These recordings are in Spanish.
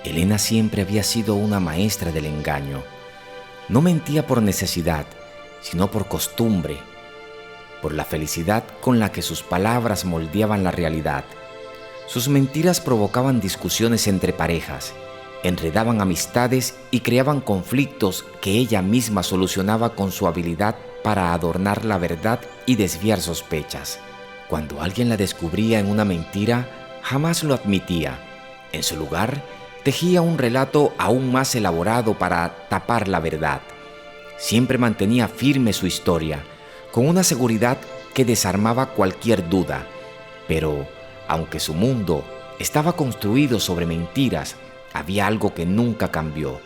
Elena siempre había sido una maestra del engaño. No mentía por necesidad, sino por costumbre, por la felicidad con la que sus palabras moldeaban la realidad. Sus mentiras provocaban discusiones entre parejas, enredaban amistades y creaban conflictos que ella misma solucionaba con su habilidad para adornar la verdad y desviar sospechas. Cuando alguien la descubría en una mentira, jamás lo admitía. En su lugar, tejía un relato aún más elaborado para tapar la verdad. Siempre mantenía firme su historia, con una seguridad que desarmaba cualquier duda. Pero, aunque su mundo estaba construido sobre mentiras, había algo que nunca cambió: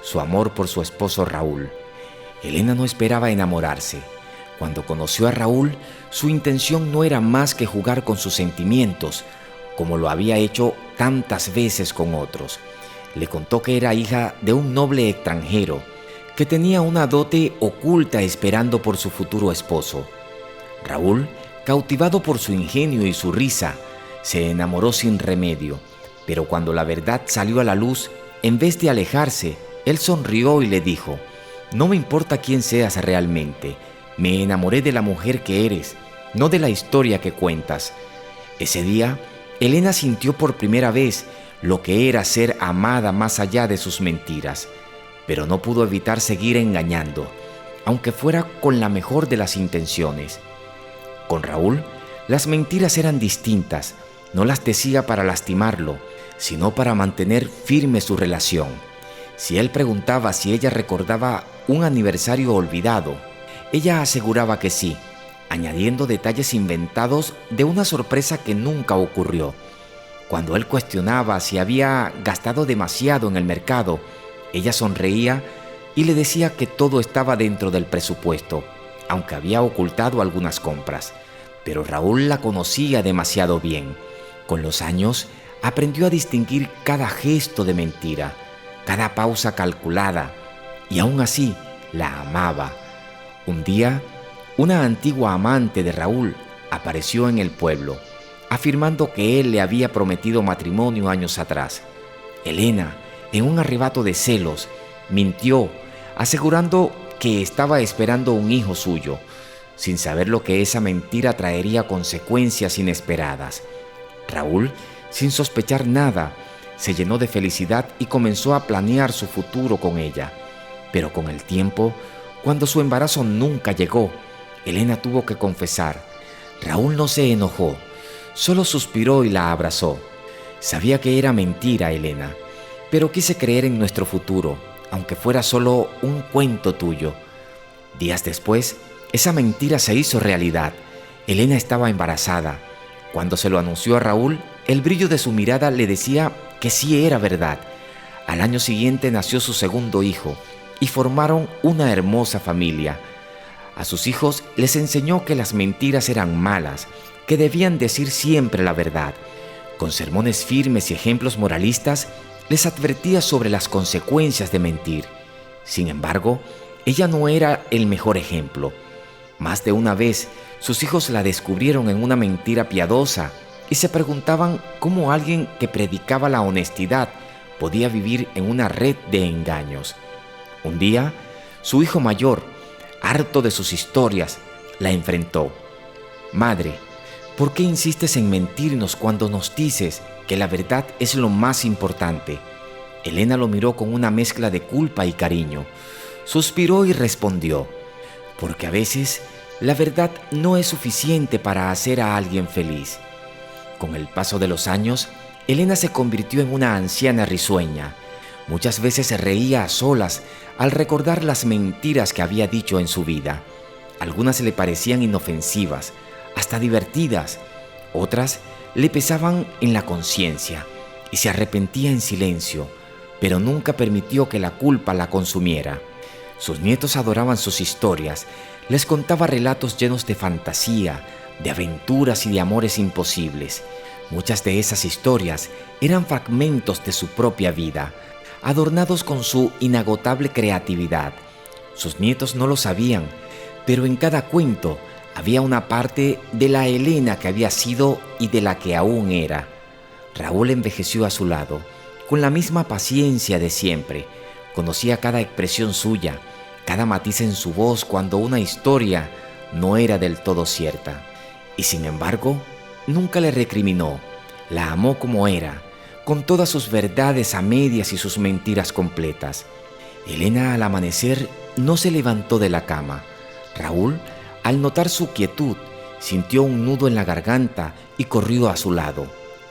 su amor por su esposo Raúl. Elena no esperaba enamorarse. Cuando conoció a Raúl, su intención no era más que jugar con sus sentimientos, como lo había hecho tantas veces con otros. Le contó que era hija de un noble extranjero, que tenía una dote oculta esperando por su futuro esposo. Raúl, cautivado por su ingenio y su risa, se enamoró sin remedio, pero cuando la verdad salió a la luz, en vez de alejarse, él sonrió y le dijo: «No me importa quién seas realmente, me enamoré de la mujer que eres, no de la historia que cuentas». Ese día, Elena sintió por primera vez lo que era ser amada más allá de sus mentiras, pero no pudo evitar seguir engañando, aunque fuera con la mejor de las intenciones. Con Raúl, las mentiras eran distintas. No las decía para lastimarlo, sino para mantener firme su relación. Si él preguntaba si ella recordaba un aniversario olvidado, ella aseguraba que sí, añadiendo detalles inventados de una sorpresa que nunca ocurrió. Cuando él cuestionaba si había gastado demasiado en el mercado, ella sonreía y le decía que todo estaba dentro del presupuesto, aunque había ocultado algunas compras. Pero Raúl la conocía demasiado bien. Con los años, aprendió a distinguir cada gesto de mentira, cada pausa calculada, y aún así la amaba. Un día, una antigua amante de Raúl apareció en el pueblo, afirmando que él le había prometido matrimonio años atrás. Elena, en un arrebato de celos, mintió, asegurando que estaba esperando un hijo suyo, sin saber lo que esa mentira traería consecuencias inesperadas. Raúl, sin sospechar nada, se llenó de felicidad y comenzó a planear su futuro con ella. Pero con el tiempo, cuando su embarazo nunca llegó, Elena tuvo que confesar. Raúl no se enojó, solo suspiró y la abrazó. Sabía que era mentira, Elena, pero quise creer en nuestro futuro, aunque fuera solo un cuento tuyo. Días después, esa mentira se hizo realidad. Elena estaba embarazada. Cuando se lo anunció a Raúl, el brillo de su mirada le decía que sí era verdad. Al año siguiente nació su segundo hijo y formaron una hermosa familia. A sus hijos les enseñó que las mentiras eran malas, que debían decir siempre la verdad. Con sermones firmes y ejemplos moralistas, les advertía sobre las consecuencias de mentir. Sin embargo, ella no era el mejor ejemplo. Más de una vez, sus hijos la descubrieron en una mentira piadosa y se preguntaban cómo alguien que predicaba la honestidad podía vivir en una red de engaños. Un día, su hijo mayor, harto de sus historias, la enfrentó. «Madre, ¿por qué insistes en mentirnos cuando nos dices que la verdad es lo más importante?» Elena lo miró con una mezcla de culpa y cariño. Suspiró y respondió: «Porque a veces la verdad no es suficiente para hacer a alguien feliz». Con el paso de los años, Elena se convirtió en una anciana risueña. Muchas veces se reía a solas al recordar las mentiras que había dicho en su vida. Algunas le parecían inofensivas, hasta divertidas. Otras le pesaban en la conciencia y se arrepentía en silencio, pero nunca permitió que la culpa la consumiera. Sus nietos adoraban sus historias. Les contaba relatos llenos de fantasía, de aventuras y de amores imposibles. Muchas de esas historias eran fragmentos de su propia vida, adornados con su inagotable creatividad. Sus nietos no lo sabían, pero en cada cuento había una parte de la Elena que había sido y de la que aún era. Raúl envejeció a su lado, con la misma paciencia de siempre. Conocía cada expresión suya, cada matiz en su voz cuando una historia no era del todo cierta. Y sin embargo, nunca le recriminó. La amó como era, con todas sus verdades a medias y sus mentiras completas. Elena al amanecer no se levantó de la cama. Raúl, al notar su quietud, sintió un nudo en la garganta y corrió a su lado.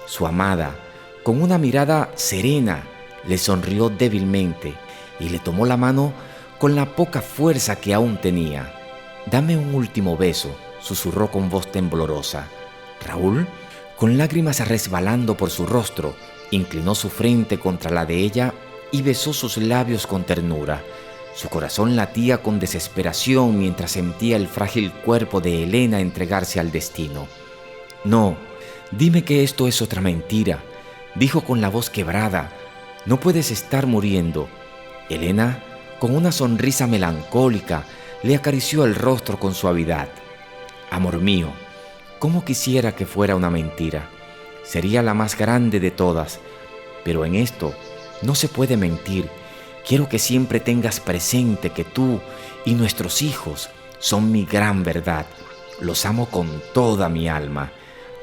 Su amada, con una mirada serena, le sonrió débilmente y le tomó la mano con la poca fuerza que aún tenía. «Dame un último beso», susurró con voz temblorosa. Raúl, con lágrimas resbalando por su rostro, inclinó su frente contra la de ella y besó sus labios con ternura. Su corazón latía con desesperación mientras sentía el frágil cuerpo de Elena entregarse al destino. «No, dime que esto es otra mentira», dijo con la voz quebrada. «No puedes estar muriendo». Elena, con una sonrisa melancólica, le acarició el rostro con suavidad. «Amor mío, cómo quisiera que fuera una mentira. Sería la más grande de todas, pero en esto no se puede mentir. Quiero que siempre tengas presente que tú y nuestros hijos son mi gran verdad. Los amo con toda mi alma».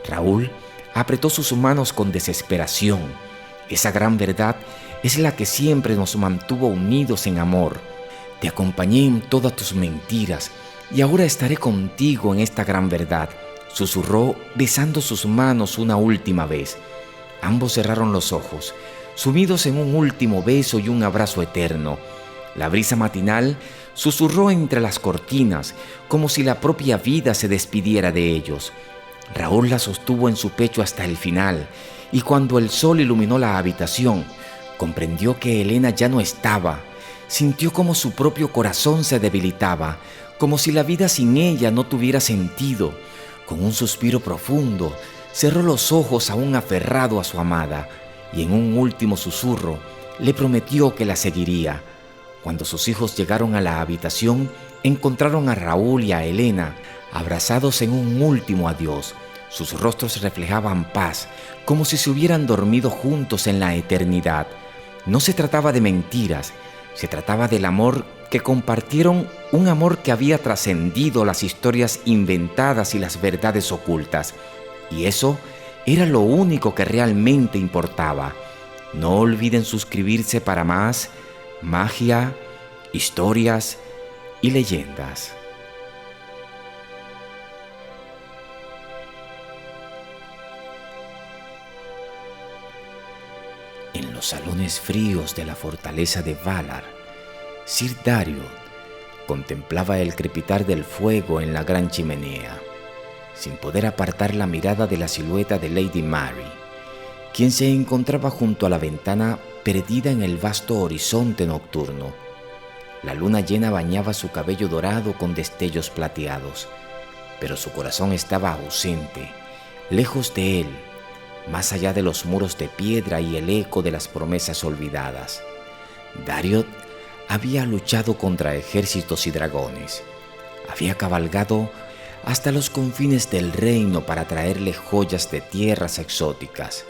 Raúl apretó sus manos con desesperación. Esa gran verdad es la que siempre nos mantuvo unidos en amor. Te acompañé en todas tus mentiras y ahora estaré contigo en esta gran verdad, susurró besando sus manos una última vez. Ambos cerraron los ojos, sumidos en un último beso y un abrazo eterno. La brisa matinal susurró entre las cortinas, como si la propia vida se despidiera de ellos. Raúl la sostuvo en su pecho hasta el final, y cuando el sol iluminó la habitación, comprendió que Elena ya no estaba. Sintió como su propio corazón se debilitaba, como si la vida sin ella no tuviera sentido. Con un suspiro profundo, cerró los ojos aún aferrado a su amada, y en un último susurro le prometió que la seguiría. Cuando sus hijos llegaron a la habitación, encontraron a Raúl y a Elena abrazados en un último adiós. Sus rostros reflejaban paz, como si se hubieran dormido juntos en la eternidad. No se trataba de mentiras, se trataba del amor que compartieron, un amor que había trascendido las historias inventadas y las verdades ocultas. Y eso era lo único que realmente importaba. No olviden suscribirse para más magia, historias y leyendas. En los salones fríos de la fortaleza de Valar, Sir Dario contemplaba el crepitar del fuego en la gran chimenea, sin poder apartar la mirada de la silueta de Lady Mary, quien se encontraba junto a la ventana perdida en el vasto horizonte nocturno. La luna llena bañaba su cabello dorado con destellos plateados, pero su corazón estaba ausente, lejos de él, más allá de los muros de piedra y el eco de las promesas olvidadas. Dariod había luchado contra ejércitos y dragones. Había cabalgado hasta los confines del reino para traerle joyas de tierras exóticas.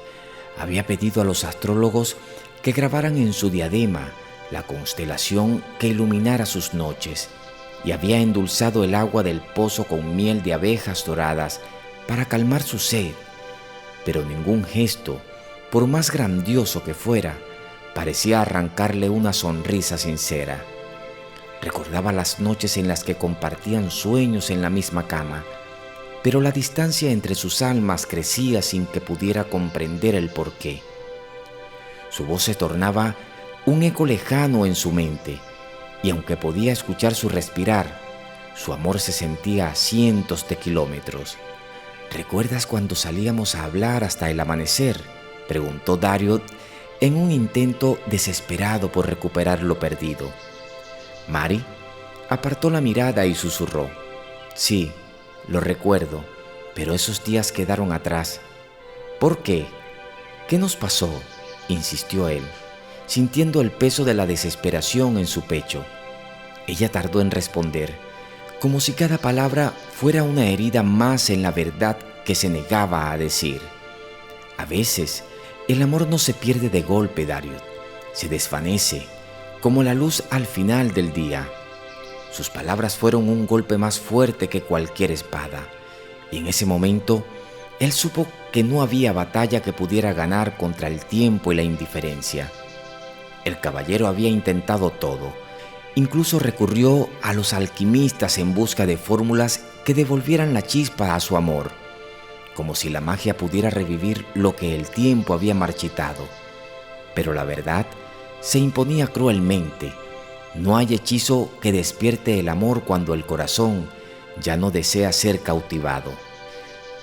Había pedido a los astrólogos que grabaran en su diadema la constelación que iluminara sus noches, y había endulzado el agua del pozo con miel de abejas doradas para calmar su sed. Pero ningún gesto, por más grandioso que fuera, parecía arrancarle una sonrisa sincera. Recordaba las noches en las que compartían sueños en la misma cama, pero la distancia entre sus almas crecía sin que pudiera comprender el porqué. Su voz se tornaba un eco lejano en su mente, y aunque podía escuchar su respirar, su amor se sentía a cientos de kilómetros. «¿Recuerdas cuando salíamos a hablar hasta el amanecer?», preguntó Dariod en un intento desesperado por recuperar lo perdido. Mary apartó la mirada y susurró: «Sí, lo recuerdo, pero esos días quedaron atrás». «¿Por qué? ¿Qué nos pasó?», insistió él, sintiendo el peso de la desesperación en su pecho. Ella tardó en responder, como si cada palabra fuera una herida más en la verdad que se negaba a decir. A veces, El amor no se pierde de golpe, Dario. Se desvanece, como la luz al final del día. Sus palabras fueron un golpe más fuerte que cualquier espada, y en ese momento él supo que no había batalla que pudiera ganar contra el tiempo y la indiferencia. El caballero había intentado todo, incluso recurrió a los alquimistas en busca de fórmulas que devolvieran la chispa a su amor, como si la magia pudiera revivir lo que el tiempo había marchitado. Pero la verdad se imponía cruelmente. No hay hechizo que despierte el amor cuando el corazón ya no desea ser cautivado.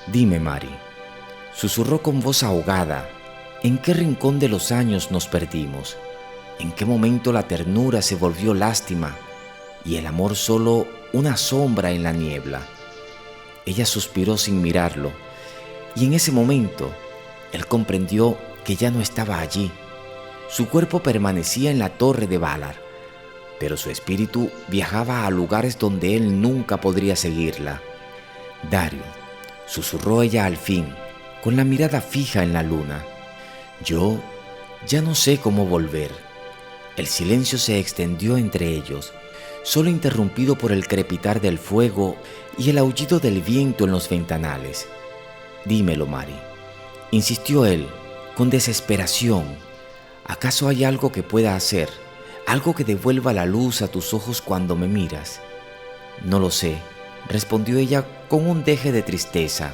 Dime, Mari, susurró con voz ahogada, ¿en qué rincón de los años nos perdimos? ¿En qué momento la ternura se volvió lástima y el amor solo una sombra en la niebla? Ella suspiró sin mirarlo, y en ese momento él comprendió que ya no estaba allí. Su cuerpo permanecía en la torre de Valar, pero su espíritu viajaba a lugares donde él nunca podría seguirla. Dario, susurró ella al fin, con la mirada fija en la luna. Yo ya no sé cómo volver. El silencio se extendió entre ellos, solo interrumpido por el crepitar del fuego y el aullido del viento en los ventanales. Dímelo, Mari, insistió él, con desesperación. ¿Acaso hay algo que pueda hacer? ¿Algo que devuelva la luz a tus ojos cuando me miras? No lo sé, respondió ella con un deje de tristeza.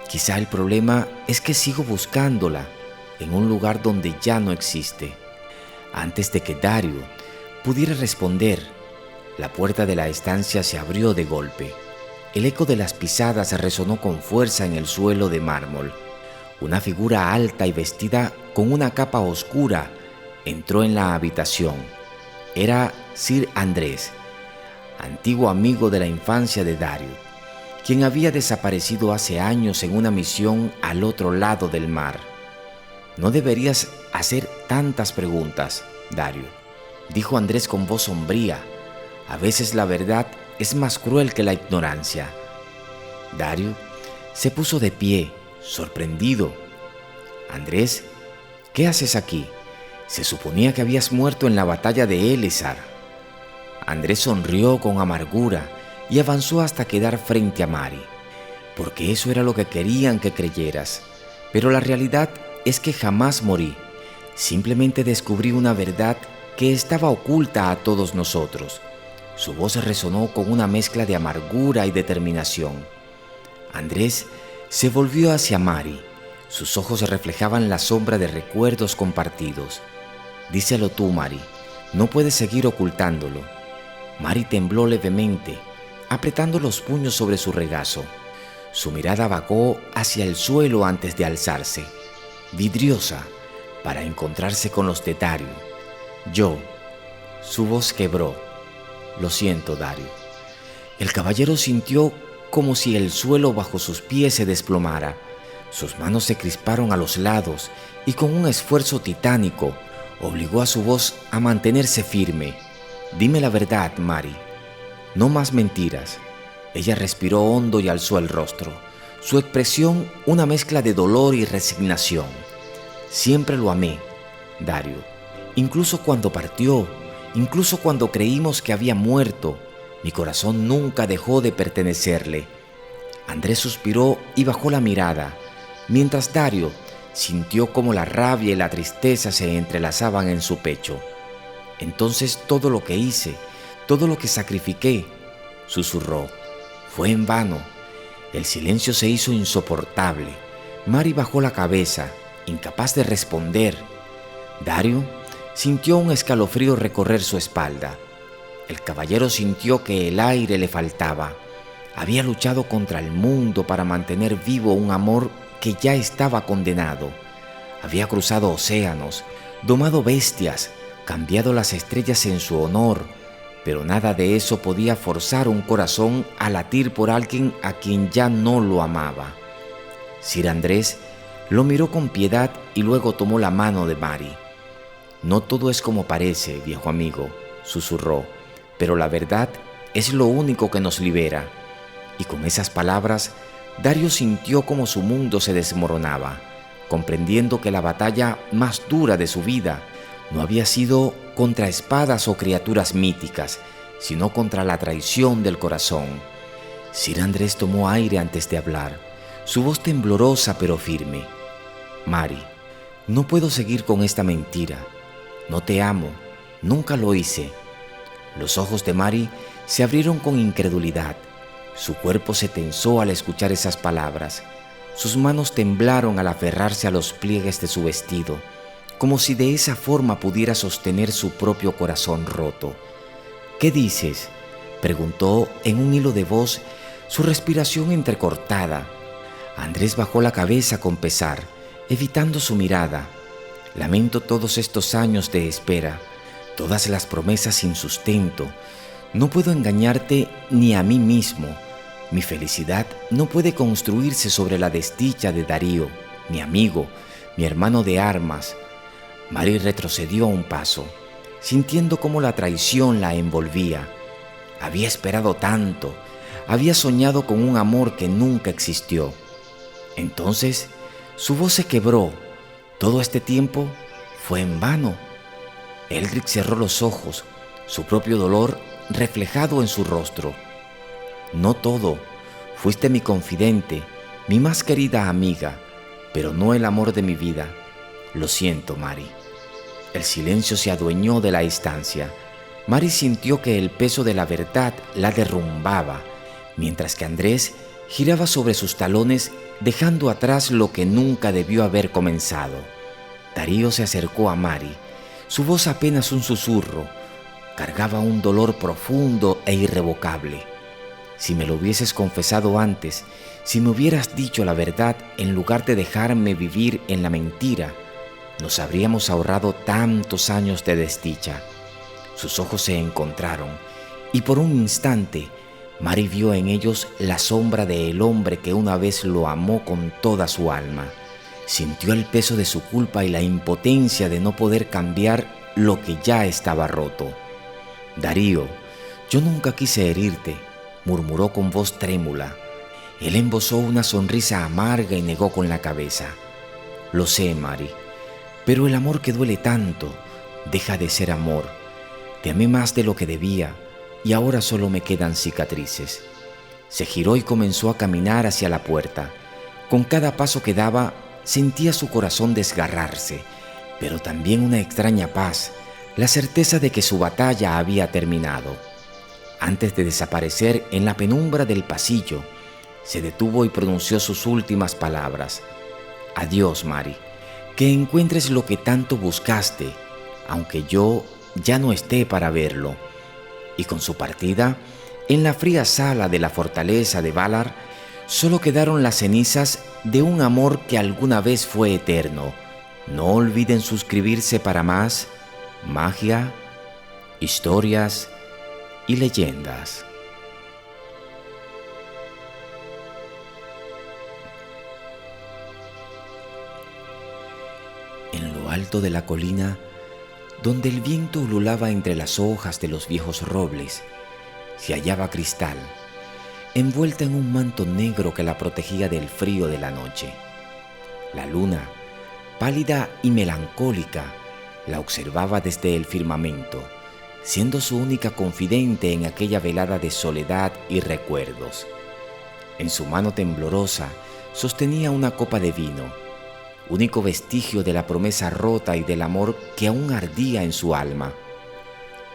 Quizá el problema es que sigo buscándola en un lugar donde ya no existe. Antes de que Dario pudiera responder, la puerta de la estancia se abrió de golpe. El eco de las pisadas resonó con fuerza en el suelo de mármol. Una figura alta y vestida con una capa oscura entró en la habitación. Era Sir Andrés, antiguo amigo de la infancia de Dario, quien había desaparecido hace años en una misión al otro lado del mar. No deberías hacer tantas preguntas, Dario, dijo Andrés con voz sombría. A veces la verdad es más cruel que la ignorancia. Dario se puso de pie, sorprendido. Andrés, ¿qué haces aquí? Se suponía que habías muerto en la batalla de Elessar. Andrés sonrió con amargura y avanzó hasta quedar frente a Mari, porque eso era lo que querían que creyeras. Pero la realidad es que jamás morí. Simplemente descubrí una verdad que estaba oculta a todos nosotros. Su voz resonó con una mezcla de amargura y determinación. Andrés se volvió hacia Mari. Sus ojos reflejaban la sombra de recuerdos compartidos. Díselo tú, Mari. No puedes seguir ocultándolo. Mari tembló levemente, apretando los puños sobre su regazo. Su mirada vagó hacia el suelo antes de alzarse, vidriosa, para encontrarse con los de Dario. Su voz quebró. Lo siento, Dario. El caballero sintió como si el suelo bajo sus pies se desplomara. Sus manos se crisparon a los lados y con un esfuerzo titánico obligó a su voz a mantenerse firme. Dime la verdad, Mari. No más mentiras. Ella respiró hondo y alzó el rostro. Su expresión una mezcla de dolor y resignación. Siempre lo amé, Dario. Incluso cuando partió, incluso cuando creímos que había muerto, mi corazón nunca dejó de pertenecerle. Andrés suspiró y bajó la mirada, mientras Dario sintió como la rabia y la tristeza se entrelazaban en su pecho. Entonces todo lo que hice, todo lo que sacrifiqué, susurró, fue en vano. El silencio se hizo insoportable. Mari bajó la cabeza, incapaz de responder. Dario sintió un escalofrío recorrer su espalda. El caballero sintió que el aire le faltaba. Había luchado contra el mundo para mantener vivo un amor que ya estaba condenado. Había cruzado océanos, domado bestias, cambiado las estrellas en su honor, pero nada de eso podía forzar un corazón a latir por alguien a quien ya no lo amaba. Sir Andrés lo miró con piedad y luego tomó la mano de Mari. No todo es como parece, viejo amigo, susurró, pero la verdad es lo único que nos libera. Y con esas palabras, Dario sintió como su mundo se desmoronaba. comprendiendo que la batalla más dura de su vida no había sido contra espadas o criaturas míticas, sino contra la traición del corazón. Sir Andrés tomó aire antes de hablar, su voz temblorosa pero firme. Mary, no puedo seguir con esta mentira. No te amo, nunca lo hice. Los ojos de Mary se abrieron con incredulidad. Su cuerpo se tensó al escuchar esas palabras. Sus manos temblaron al aferrarse a los pliegues de su vestido, como si de esa forma pudiera sostener su propio corazón roto. ¿Qué dices?, preguntó en un hilo de voz, su respiración entrecortada. Andrés bajó la cabeza con pesar, evitando su mirada. Lamento todos estos años de espera, todas las promesas sin sustento. No puedo engañarte ni a mí mismo. Mi felicidad no puede construirse sobre la desdicha de Darío, mi amigo, mi hermano de armas. Mary retrocedió un paso, sintiendo cómo la traición la envolvía. Había esperado tanto, había soñado con un amor que nunca existió. Entonces, su voz se quebró. Todo este tiempo fue en vano. Eldrick cerró los ojos, su propio dolor reflejado en su rostro. No todo. Fuiste mi confidente, mi más querida amiga, pero no el amor de mi vida. Lo siento, Mary. El silencio se adueñó de la estancia. Mary sintió que el peso de la verdad la derrumbaba, mientras que Andrés giraba sobre sus talones, dejando atrás lo que nunca debió haber comenzado. Darío se acercó a Mary, su voz apenas un susurro. Cargaba un dolor profundo e irrevocable. Si me lo hubieses confesado antes, si me hubieras dicho la verdad en lugar de dejarme vivir en la mentira, nos habríamos ahorrado tantos años de desdicha. Sus ojos se encontraron y por un instante Mary vio en ellos la sombra del hombre que una vez lo amó con toda su alma. Sintió el peso de su culpa y la impotencia de no poder cambiar lo que ya estaba roto. Darío, yo nunca quise herirte, murmuró con voz trémula. Él embozó una sonrisa amarga y negó con la cabeza. Lo sé, Mary, pero el amor que duele tanto deja de ser amor. Te amé más de lo que debía y ahora solo me quedan cicatrices. Se giró y comenzó a caminar hacia la puerta. Con cada paso que daba, sentía su corazón desgarrarse, pero también una extraña paz, la certeza de que su batalla había terminado. Antes de desaparecer en la penumbra del pasillo, se detuvo y pronunció sus últimas palabras. Adiós, Mary, que encuentres lo que tanto buscaste, aunque yo ya no esté para verlo. Y con su partida, en la fría sala de la fortaleza de Valar, solo quedaron las cenizas de un amor que alguna vez fue eterno. No olviden suscribirse para más magia, historias y leyendas. En lo alto de la colina, donde el viento ululaba entre las hojas de los viejos robles, se hallaba Cristal, envuelta en un manto negro que la protegía del frío de la noche. La luna, pálida y melancólica, la observaba desde el firmamento, siendo su única confidente en aquella velada de soledad y recuerdos. En su mano temblorosa sostenía una copa de vino, único vestigio de la promesa rota y del amor que aún ardía en su alma.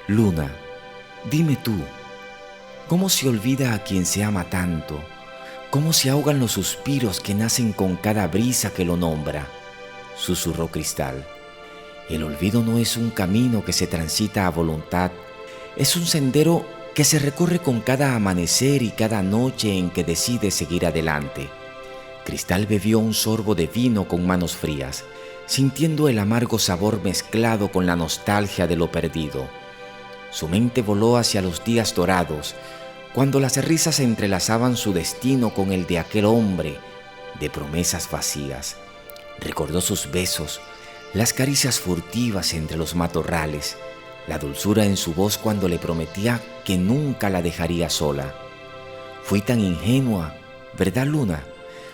Luna, dime tú, ¿cómo se olvida a quien se ama tanto? ¿Cómo se ahogan los suspiros que nacen con cada brisa que lo nombra? Susurró Cristal. El olvido no es un camino que se transita a voluntad, es un sendero que se recorre con cada amanecer y cada noche en que decide seguir adelante. Cristal bebió un sorbo de vino con manos frías, sintiendo el amargo sabor mezclado con la nostalgia de lo perdido. Su mente voló hacia los días dorados, cuando las risas entrelazaban su destino con el de aquel hombre de promesas vacías. Recordó sus besos, las caricias furtivas entre los matorrales, la dulzura en su voz cuando le prometía que nunca la dejaría sola. Fui tan ingenua, ¿verdad, Luna?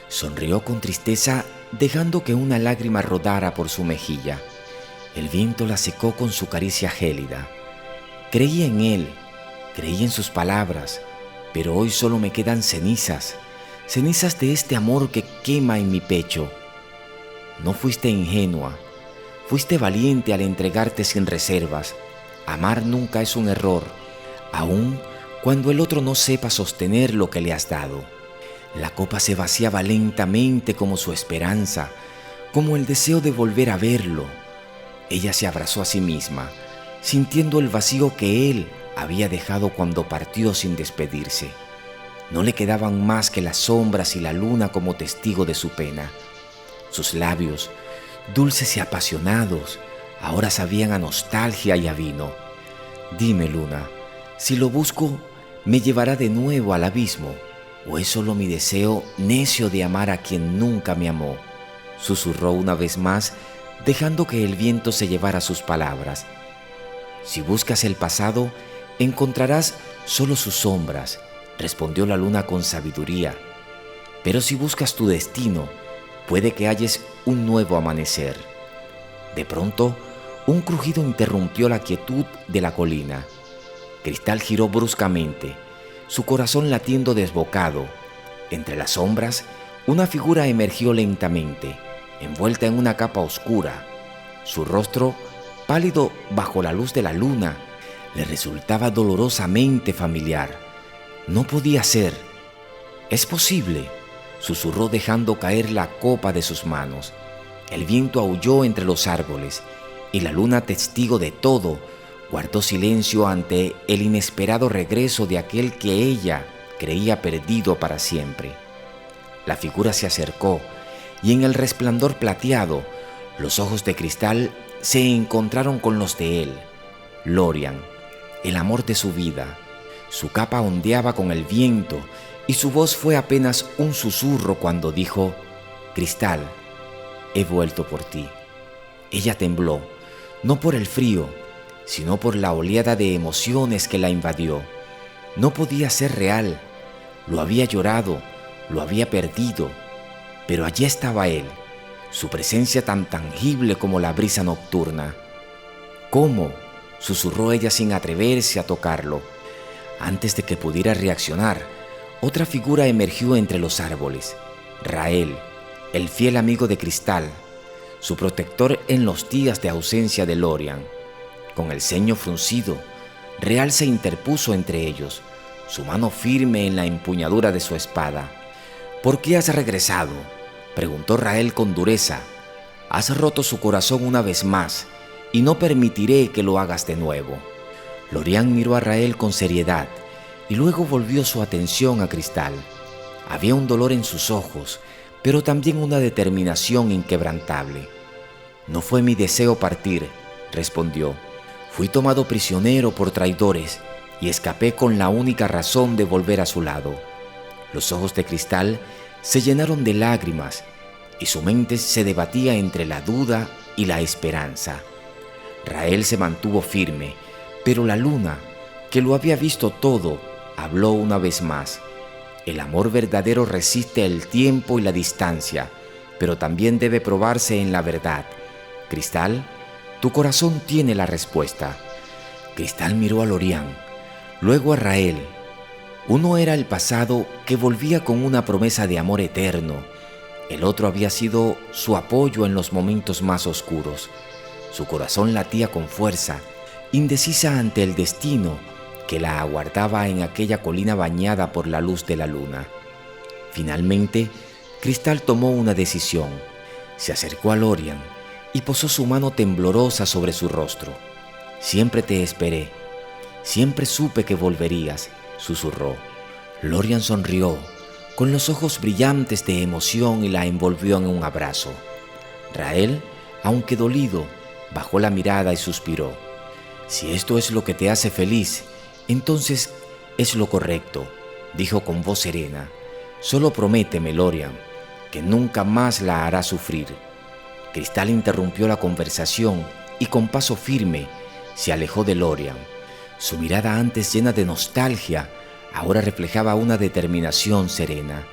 Sonrió con tristeza dejando que una lágrima rodara por su mejilla. El viento la secó con su caricia gélida. Creía en él, creí en sus palabras, pero hoy solo me quedan cenizas, cenizas de este amor que quema en mi pecho. No fuiste ingenua, fuiste valiente al entregarte sin reservas. Amar nunca es un error, aun cuando el otro no sepa sostener lo que le has dado. La copa se vaciaba lentamente como su esperanza, como el deseo de volver a verlo. Ella se abrazó a sí misma, sintiendo el vacío que él había dejado cuando partió sin despedirse. No le quedaban más que las sombras y la luna como testigo de su pena. Sus labios, dulces y apasionados, ahora sabían a nostalgia y a vino. Dime, luna, si lo busco, ¿me llevará de nuevo al abismo? ¿O es solo mi deseo necio de amar a quien nunca me amó? Susurró una vez más, dejando que el viento se llevara sus palabras. Si buscas el pasado, encontrarás solo sus sombras, respondió la luna con sabiduría. Pero si buscas tu destino, puede que halles un nuevo amanecer. De pronto, un crujido interrumpió la quietud de la colina. Cristal giró bruscamente, su corazón latiendo desbocado. Entre las sombras, una figura emergió lentamente, envuelta en una capa oscura. Su rostro, pálido bajo la luz de la luna, le resultaba dolorosamente familiar. No podía ser. «Es posible», susurró dejando caer la copa de sus manos. El viento aulló entre los árboles y la luna, testigo de todo, guardó silencio ante el inesperado regreso de aquel que ella creía perdido para siempre. La figura se acercó y en el resplandor plateado, los ojos de Cristal se encontraron con los de él. Lorian, el amor de su vida. Su capa ondeaba con el viento y su voz fue apenas un susurro cuando dijo: «Cristal, he vuelto por ti». Ella tembló, no por el frío, sino por la oleada de emociones que la invadió. No podía ser real. Lo había llorado, lo había perdido, pero allí estaba él, su presencia tan tangible como la brisa nocturna. «¿Cómo?», susurró ella sin atreverse a tocarlo. Antes de que pudiera reaccionar, otra figura emergió entre los árboles. Rael, el fiel amigo de Cristal, su protector en los días de ausencia de Lorian. Con el ceño fruncido, Rael se interpuso entre ellos, su mano firme en la empuñadura de su espada. «¿Por qué has regresado?», preguntó Rael con dureza. «Has roto su corazón una vez más y no permitiré que lo hagas de nuevo». Lorian miró a Rael con seriedad y luego volvió su atención a Cristal. Había un dolor en sus ojos, pero también una determinación inquebrantable. «No fue mi deseo partir», respondió. «Fui tomado prisionero por traidores y escapé con la única razón de volver a su lado». Los ojos de Cristal se llenaron de lágrimas y su mente se debatía entre la duda y la esperanza. Rael se mantuvo firme, pero la luna, que lo había visto todo, habló una vez más. «El amor verdadero resiste el tiempo y la distancia, pero también debe probarse en la verdad. Cristal, tu corazón tiene la respuesta». Cristal miró a Lorian, luego a Rael. Uno era el pasado que volvía con una promesa de amor eterno. El otro había sido su apoyo en los momentos más oscuros. Su corazón latía con fuerza, indecisa ante el destino que la aguardaba en aquella colina bañada por la luz de la luna. Finalmente, Cristal tomó una decisión. Se acercó a Lorian y posó su mano temblorosa sobre su rostro. «Siempre te esperé, siempre supe que volverías», susurró. Lorian sonrió, con los ojos brillantes de emoción, y la envolvió en un abrazo. Rael, aunque dolido, bajó la mirada y suspiró. «Si esto es lo que te hace feliz, entonces es lo correcto», dijo con voz serena. «Solo prométeme, Lorian, que nunca más la hará sufrir». Cristal interrumpió la conversación y con paso firme se alejó de Lorian. Su mirada, antes llena de nostalgia, ahora reflejaba una determinación serena.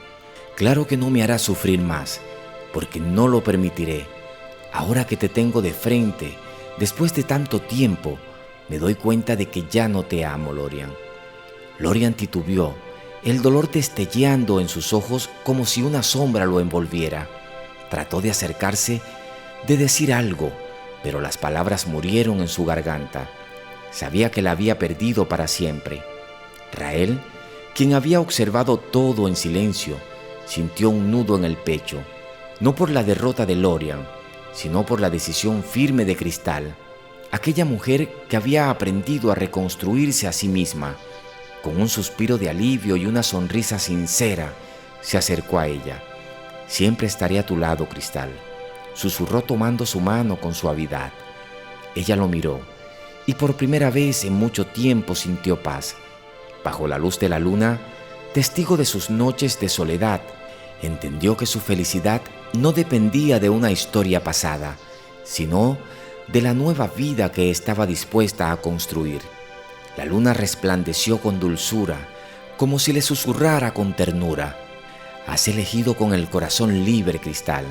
«Claro que no me hará sufrir más. porque no lo permitiré. Ahora que te tengo de frente, después de tanto tiempo, me doy cuenta de que ya no te amo, Lorian. Lorian titubeó, el dolor destellando en sus ojos como si una sombra lo envolviera. Trató de acercarse, de decir algo, pero las palabras murieron en su garganta. Sabía que la había perdido para siempre. Rael, quien había observado todo en silencio, sintió un nudo en el pecho, no por la derrota de Lorian, sino por la decisión firme de Cristal, aquella mujer que había aprendido a reconstruirse a sí misma. Con un suspiro de alivio y una sonrisa sincera, se acercó a ella. «Siempre estaré a tu lado, Cristal», susurró tomando su mano con suavidad. Ella lo miró, y por primera vez en mucho tiempo sintió paz. Bajo la luz de la luna, testigo de sus noches de soledad, entendió que su felicidad no dependía de una historia pasada, sino de la nueva vida que estaba dispuesta a construir. La luna resplandeció con dulzura, como si le susurrara con ternura. «Has elegido con el corazón libre, Cristal.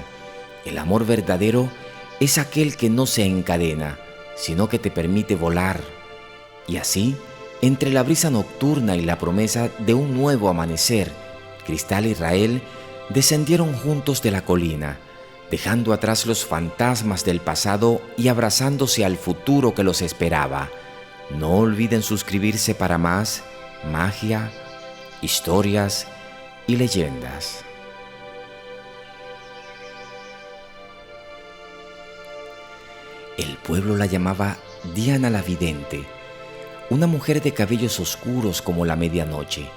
El amor verdadero es aquel que no se encadena, sino que te permite volar». Y así, entre la brisa nocturna y la promesa de un nuevo amanecer, Cristal y Rael descendieron juntos de la colina, dejando atrás los fantasmas del pasado y abrazándose al futuro que los esperaba. No olviden suscribirse para más magia, historias y leyendas. El pueblo la llamaba Diana la Vidente, una mujer de cabellos oscuros como la medianoche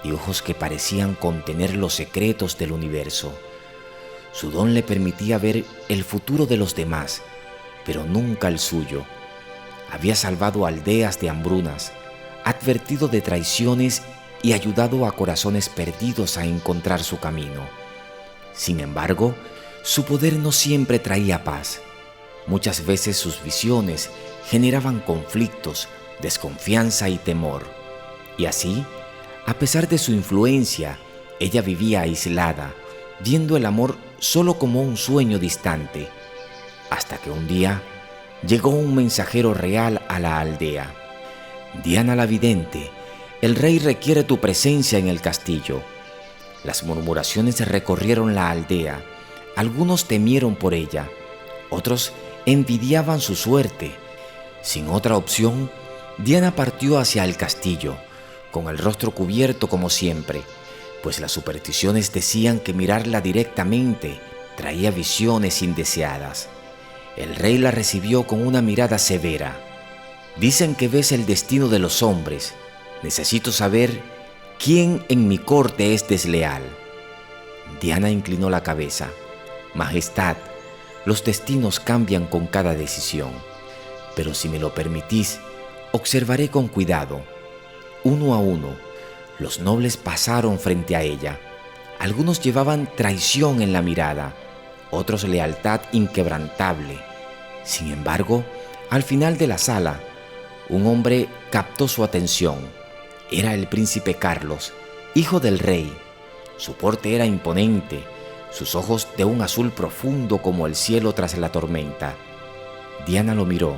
y ojos que parecían contener los secretos del universo. Su don le permitía ver el futuro de los demás, pero nunca el suyo. Había salvado aldeas de hambrunas, advertido de traiciones y ayudado a corazones perdidos a encontrar su camino. Sin embargo, su poder no siempre traía paz. Muchas veces sus visiones generaban conflictos, desconfianza y temor. Y así, a pesar de su influencia, ella vivía aislada, viendo el amor solo como un sueño distante, hasta que un día llegó un mensajero real a la aldea. «Diana la Vidente, el rey requiere tu presencia en el castillo». Las murmuraciones recorrieron la aldea. Algunos temieron por ella, otros envidiaban su suerte. Sin otra opción, Diana partió hacia el castillo, con el rostro cubierto como siempre, pues las supersticiones decían que mirarla directamente traía visiones indeseadas. El rey la recibió con una mirada severa. «Dicen que ves el destino de los hombres. Necesito saber quién en mi corte es desleal». Diana inclinó la cabeza. «Majestad, los destinos cambian con cada decisión, pero si me lo permitís, observaré con cuidado». Uno a uno, los nobles pasaron frente a ella. Algunos llevaban traición en la mirada, otros lealtad inquebrantable. Sin embargo, al final de la sala, un hombre captó su atención. Era el príncipe Carlos, hijo del rey. Su porte era imponente, sus ojos de un azul profundo como el cielo tras la tormenta. Diana lo miró,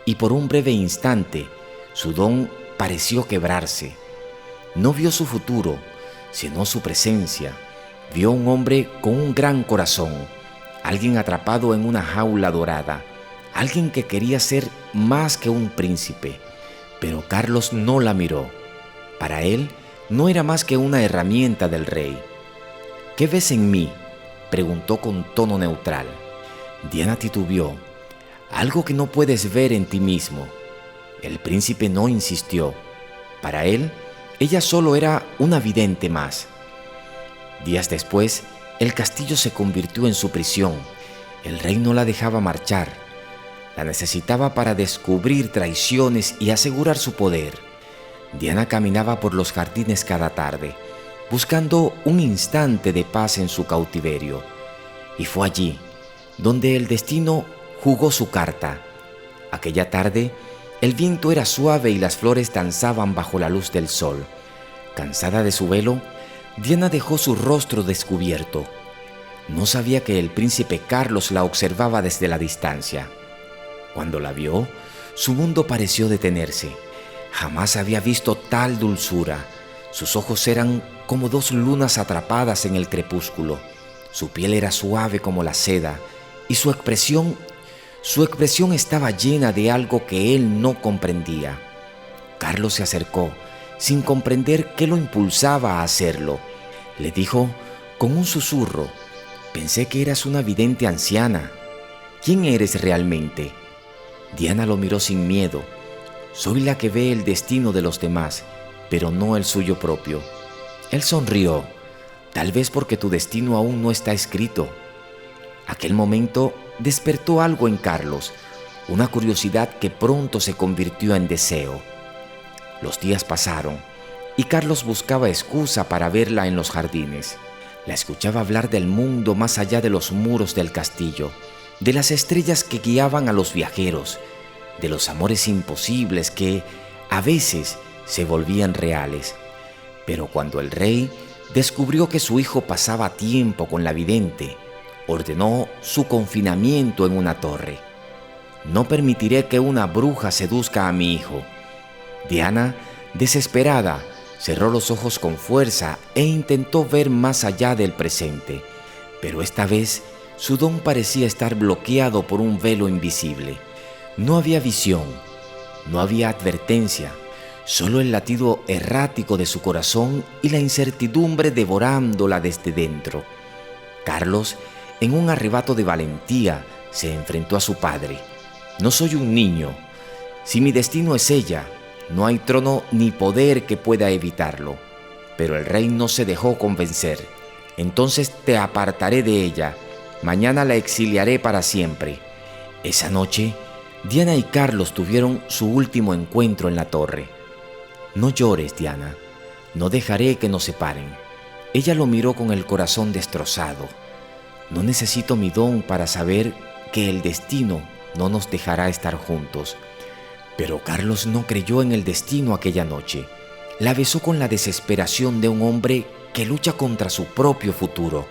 y por un breve instante, su don pareció quebrarse. No vio su futuro, sino su presencia. Vio un hombre con un gran corazón, alguien atrapado en una jaula dorada, alguien que quería ser más que un príncipe. Pero Carlos no la miró. Para él, no era más que una herramienta del rey. «¿Qué ves en mí?», preguntó con tono neutral. Diana titubeó. «Algo que no puedes ver en ti mismo». El príncipe no insistió. Para él, ella solo era una vidente más. Días después, el castillo se convirtió en su prisión. El rey no la dejaba marchar. La necesitaba para descubrir traiciones y asegurar su poder. Diana caminaba por los jardines cada tarde, buscando un instante de paz en su cautiverio. Y fue allí donde el destino jugó su carta. Aquella tarde, el viento era suave y las flores danzaban bajo la luz del sol. Cansada de su velo, Diana dejó su rostro descubierto. No sabía que el príncipe Carlos la observaba desde la distancia. Cuando la vio, su mundo pareció detenerse. Jamás había visto tal dulzura. Sus ojos eran como dos lunas atrapadas en el crepúsculo. Su piel era suave como la seda y su expresión estaba llena de algo que él no comprendía. Carlos se acercó, sin comprender qué lo impulsaba a hacerlo. Le dijo con un susurro: «Pensé que eras una vidente anciana. ¿Quién eres realmente?» Diana lo miró sin miedo. «Soy la que ve el destino de los demás, pero no el suyo propio». Él sonrió. «Tal vez porque tu destino aún no está escrito». Aquel momento despertó algo en Carlos, una curiosidad que pronto se convirtió en deseo. Los días pasaron y Carlos buscaba excusa para verla en los jardines. La escuchaba hablar del mundo más allá de los muros del castillo, de las estrellas que guiaban a los viajeros, de los amores imposibles que a veces se volvían reales. Pero cuando el rey descubrió que su hijo pasaba tiempo con la vidente, ordenó su confinamiento en una torre. «No permitiré que una bruja seduzca a mi hijo». Diana, desesperada, cerró los ojos con fuerza e intentó ver más allá del presente, pero esta vez su don parecía estar bloqueado por un velo invisible. No había visión, no había advertencia, solo el latido errático de su corazón y la incertidumbre devorándola desde dentro. Carlos, en un arrebato de valentía, se enfrentó a su padre. «No soy un niño. Si mi destino es ella, no hay trono ni poder que pueda evitarlo». Pero el rey no se dejó convencer. «Entonces te apartaré de ella. Mañana la exiliaré para siempre». Esa noche, Diana y Carlos tuvieron su último encuentro en la torre. «No llores, Diana. No dejaré que nos separen». Ella lo miró con el corazón destrozado. «No necesito mi don para saber que el destino no nos dejará estar juntos». Pero Carlos no creyó en el destino aquella noche. La besó con la desesperación de un hombre que lucha contra su propio futuro,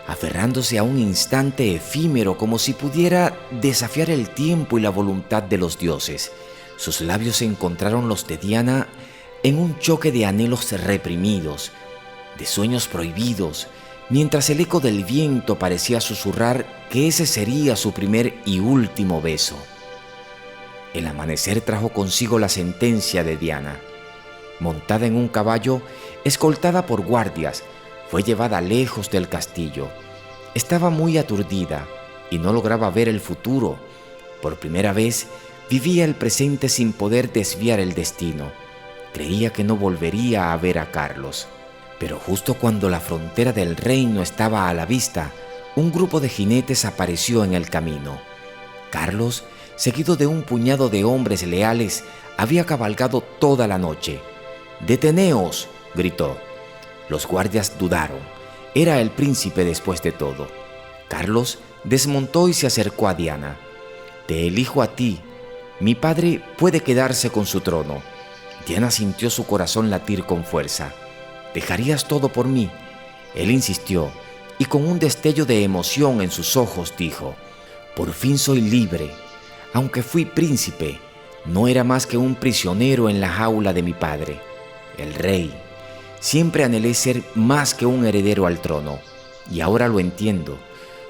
aferrándose a un instante efímero como si pudiera desafiar el tiempo y la voluntad de los dioses. Sus labios encontraron los de Diana en un choque de anhelos reprimidos, de sueños prohibidos, mientras el eco del viento parecía susurrar que ese sería su primer y último beso. El amanecer trajo consigo la sentencia de Diana. Montada en un caballo, escoltada por guardias, fue llevada lejos del castillo. Estaba muy aturdida y no lograba ver el futuro. Por primera vez, vivía el presente sin poder desviar el destino. Creía que no volvería a ver a Carlos. Pero justo cuando la frontera del reino estaba a la vista, un grupo de jinetes apareció en el camino. Carlos, seguido de un puñado de hombres leales, había cabalgado toda la noche. «¡Deteneos!», gritó. Los guardias dudaron. Era el príncipe después de todo. Carlos desmontó y se acercó a Diana. «Te elijo a ti. Mi padre puede quedarse con su trono». Diana sintió su corazón latir con fuerza. «¿Dejarías todo por mí?». Él insistió, y con un destello de emoción en sus ojos dijo: «Por fin soy libre. Aunque fui príncipe, no era más que un prisionero en la jaula de mi padre, el rey. Siempre anhelé ser más que un heredero al trono, y ahora lo entiendo.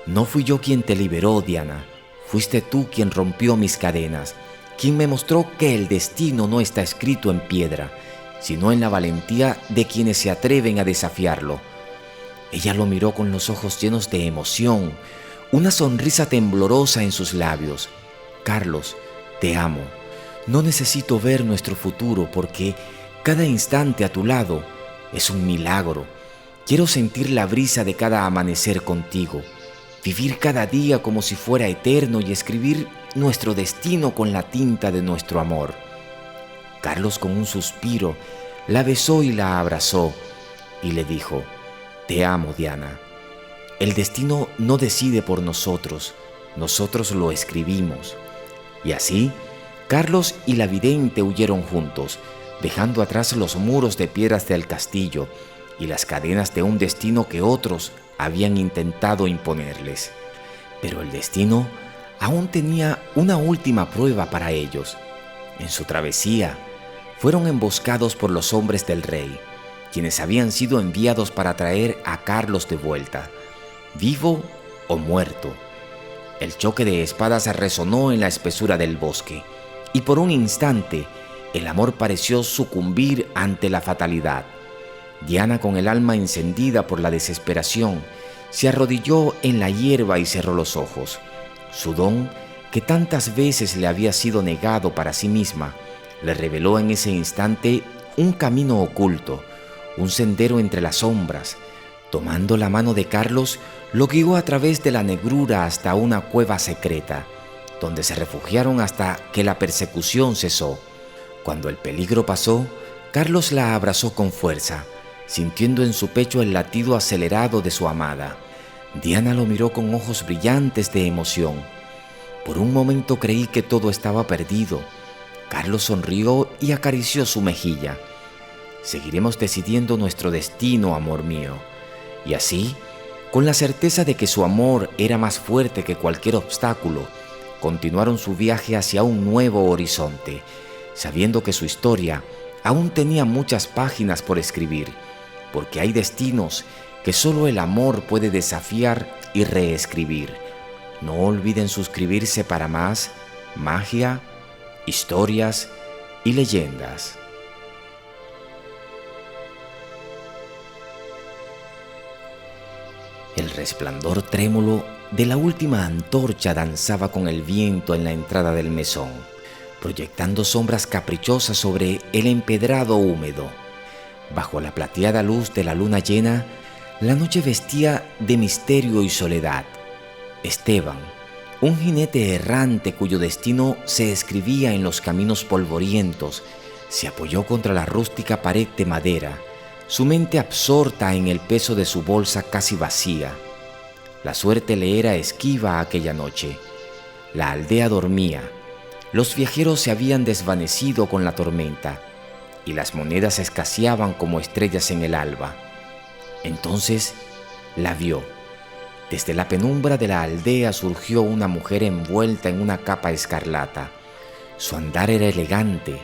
No fui yo quien te liberó, Diana. Fuiste tú quien rompió mis cadenas, quien me mostró que el destino no está escrito en piedra, sino en la valentía de quienes se atreven a desafiarlo». Ella lo miró con los ojos llenos de emoción, una sonrisa temblorosa en sus labios. «Carlos, te amo. No necesito ver nuestro futuro porque cada instante a tu lado es un milagro. Quiero sentir la brisa de cada amanecer contigo, vivir cada día como si fuera eterno y escribir nuestro destino con la tinta de nuestro amor». Carlos, con un suspiro, la besó y la abrazó y le dijo: «Te amo, Diana. El destino no decide por nosotros, nosotros lo escribimos». Y así, Carlos y la vidente huyeron juntos, dejando atrás los muros de piedras del castillo, y las cadenas de un destino que otros habían intentado imponerles. Pero el destino aún tenía una última prueba para ellos. En su travesía, fueron emboscados por los hombres del rey, quienes habían sido enviados para traer a Carlos de vuelta, vivo o muerto. El choque de espadas resonó en la espesura del bosque, y por un instante el amor pareció sucumbir ante la fatalidad. Diana, con el alma encendida por la desesperación, se arrodilló en la hierba y cerró los ojos. Su don, que tantas veces le había sido negado para sí misma, le reveló en ese instante un camino oculto, un sendero entre las sombras. Tomando la mano de Carlos, lo guió a través de la negrura hasta una cueva secreta, donde se refugiaron hasta que la persecución cesó. Cuando el peligro pasó, Carlos la abrazó con fuerza, sintiendo en su pecho el latido acelerado de su amada. Diana lo miró con ojos brillantes de emoción. Por un momento creí que todo estaba perdido. Carlos sonrió y acarició su mejilla. Seguiremos decidiendo nuestro destino, amor mío. Y así, con la certeza de que su amor era más fuerte que cualquier obstáculo, continuaron su viaje hacia un nuevo horizonte, sabiendo que su historia aún tenía muchas páginas por escribir, porque hay destinos que solo el amor puede desafiar y reescribir. No olviden suscribirse para más magia, historias y leyendas. El resplandor trémulo de la última antorcha danzaba con el viento en la entrada del mesón, proyectando sombras caprichosas sobre el empedrado húmedo. Bajo la plateada luz de la luna llena, la noche vestía de misterio y soledad. Esteban, un jinete errante cuyo destino se escribía en los caminos polvorientos, se apoyó contra la rústica pared de madera, su mente absorta en el peso de su bolsa casi vacía. La suerte le era esquiva aquella noche. La aldea dormía, los viajeros se habían desvanecido con la tormenta, y las monedas escaseaban como estrellas en el alba. Entonces la vio. Desde la penumbra de la aldea surgió una mujer envuelta en una capa escarlata. Su andar era elegante,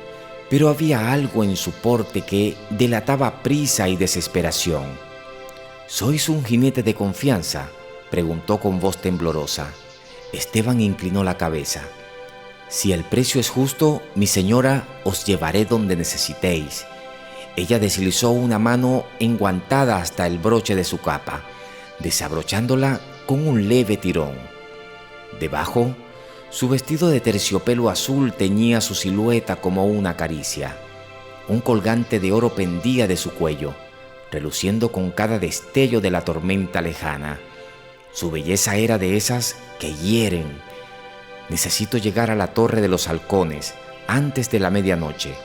pero había algo en su porte que delataba prisa y desesperación. ¿Sois un jinete de confianza?, preguntó con voz temblorosa. Esteban inclinó la cabeza. Si el precio es justo, mi señora, os llevaré donde necesitéis. Ella deslizó una mano enguantada hasta el broche de su capa, desabrochándola con un leve tirón. Debajo, su vestido de terciopelo azul teñía su silueta como una caricia. Un colgante de oro pendía de su cuello, reluciendo con cada destello de la tormenta lejana. Su belleza era de esas que hieren. Necesito llegar a la Torre de los Halcones antes de la medianoche,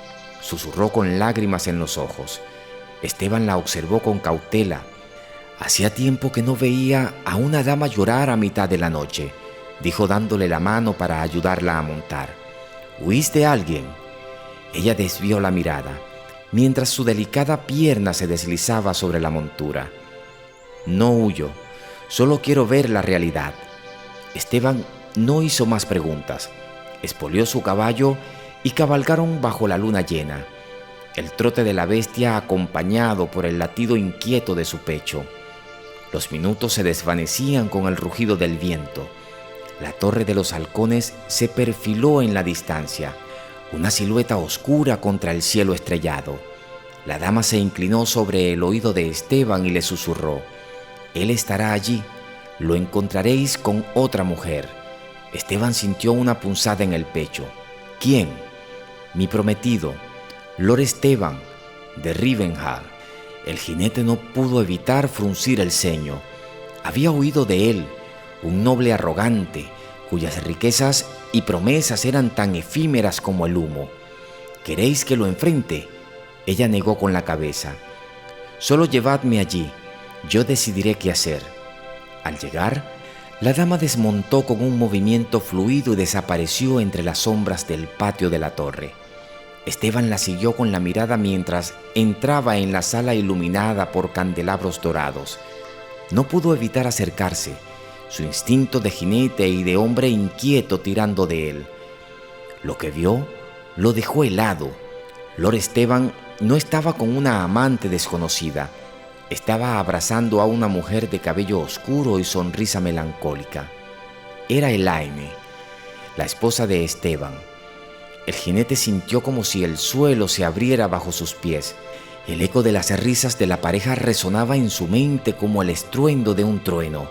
susurró con lágrimas en los ojos. Esteban la observó con cautela. Hacía tiempo que no veía a una dama llorar a mitad de la noche, dijo dándole la mano para ayudarla a montar. ¿Huís de alguien? Ella desvió la mirada, mientras su delicada pierna se deslizaba sobre la montura. No huyo, solo quiero ver la realidad. Esteban no hizo más preguntas. Espolió su caballo y cabalgaron bajo la luna llena, el trote de la bestia acompañado por el latido inquieto de su pecho. Los minutos se desvanecían con el rugido del viento. La Torre de los Halcones se perfiló en la distancia, una silueta oscura contra el cielo estrellado. La dama se inclinó sobre el oído de Esteban y le susurró: «Él estará allí, lo encontraréis con otra mujer». Esteban sintió una punzada en el pecho. «¿Quién?» «Mi prometido, Lord Esteban, de Rivenhall». El jinete no pudo evitar fruncir el ceño. Había oído de él, un noble arrogante, cuyas riquezas y promesas eran tan efímeras como el humo. ¿Queréis que lo enfrente? Ella negó con la cabeza. «Solo llevadme allí, yo decidiré qué hacer». Al llegar, la dama desmontó con un movimiento fluido y desapareció entre las sombras del patio de la torre. Esteban la siguió con la mirada mientras entraba en la sala iluminada por candelabros dorados. No pudo evitar acercarse, su instinto de jinete y de hombre inquieto tirando de él. Lo que vio lo dejó helado. Lord Esteban no estaba con una amante desconocida. Estaba abrazando a una mujer de cabello oscuro y sonrisa melancólica. Era Elaine, la esposa de Esteban. El jinete sintió como si el suelo se abriera bajo sus pies. El eco de las risas de la pareja resonaba en su mente como el estruendo de un trueno.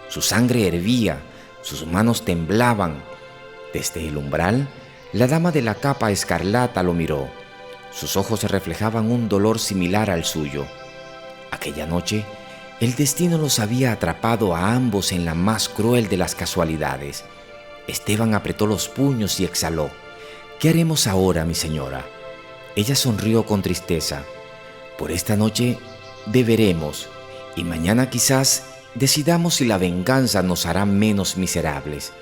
Su sangre hervía, sus manos temblaban. Desde el umbral, la dama de la capa escarlata lo miró. Sus ojos reflejaban un dolor similar al suyo. Aquella noche, el destino los había atrapado a ambos en la más cruel de las casualidades. Esteban apretó los puños y exhaló. «¿Qué haremos ahora, mi señora?». Ella sonrió con tristeza. «Por esta noche beberemos y mañana quizás decidamos si la venganza nos hará menos miserables».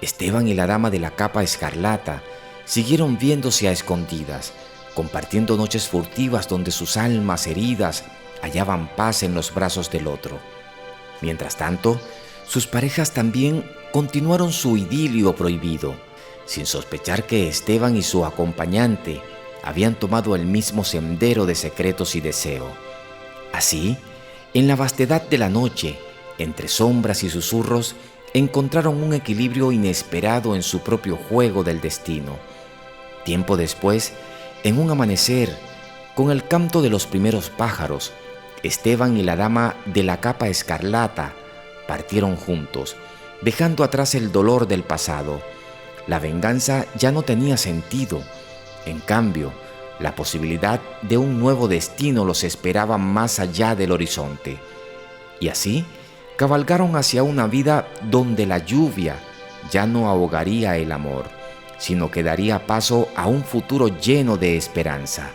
Esteban y la dama de la capa escarlata siguieron viéndose a escondidas, compartiendo noches furtivas donde sus almas heridas hallaban paz en los brazos del otro. Mientras tanto, sus parejas también continuaron su idilio prohibido, sin sospechar que Esteban y su acompañante habían tomado el mismo sendero de secretos y deseo. Así, en la vastedad de la noche, entre sombras y susurros, encontraron un equilibrio inesperado en su propio juego del destino. Tiempo después, en un amanecer, con el canto de los primeros pájaros, Esteban y la dama de la capa escarlata partieron juntos, dejando atrás el dolor del pasado. La venganza ya no tenía sentido. En cambio, la posibilidad de un nuevo destino los esperaba más allá del horizonte. Y así, cabalgaron hacia una vida donde la lluvia ya no ahogaría el amor, sino que daría paso a un futuro lleno de esperanza.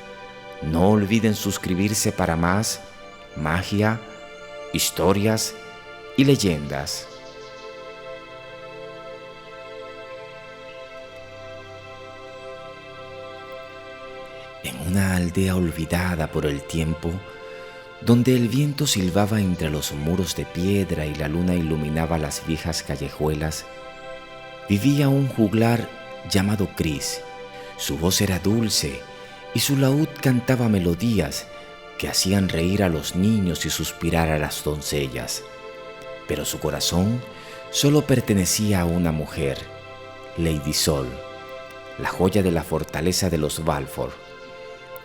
No olviden suscribirse para más magia, historias y leyendas. En una aldea olvidada por el tiempo, donde el viento silbaba entre los muros de piedra y la luna iluminaba las viejas callejuelas, vivía un juglar llamado Chris. Su voz era dulce y su laúd cantaba melodías que hacían reír a los niños y suspirar a las doncellas. Pero su corazón solo pertenecía a una mujer, Lady Sol, la joya de la fortaleza de los Balfour.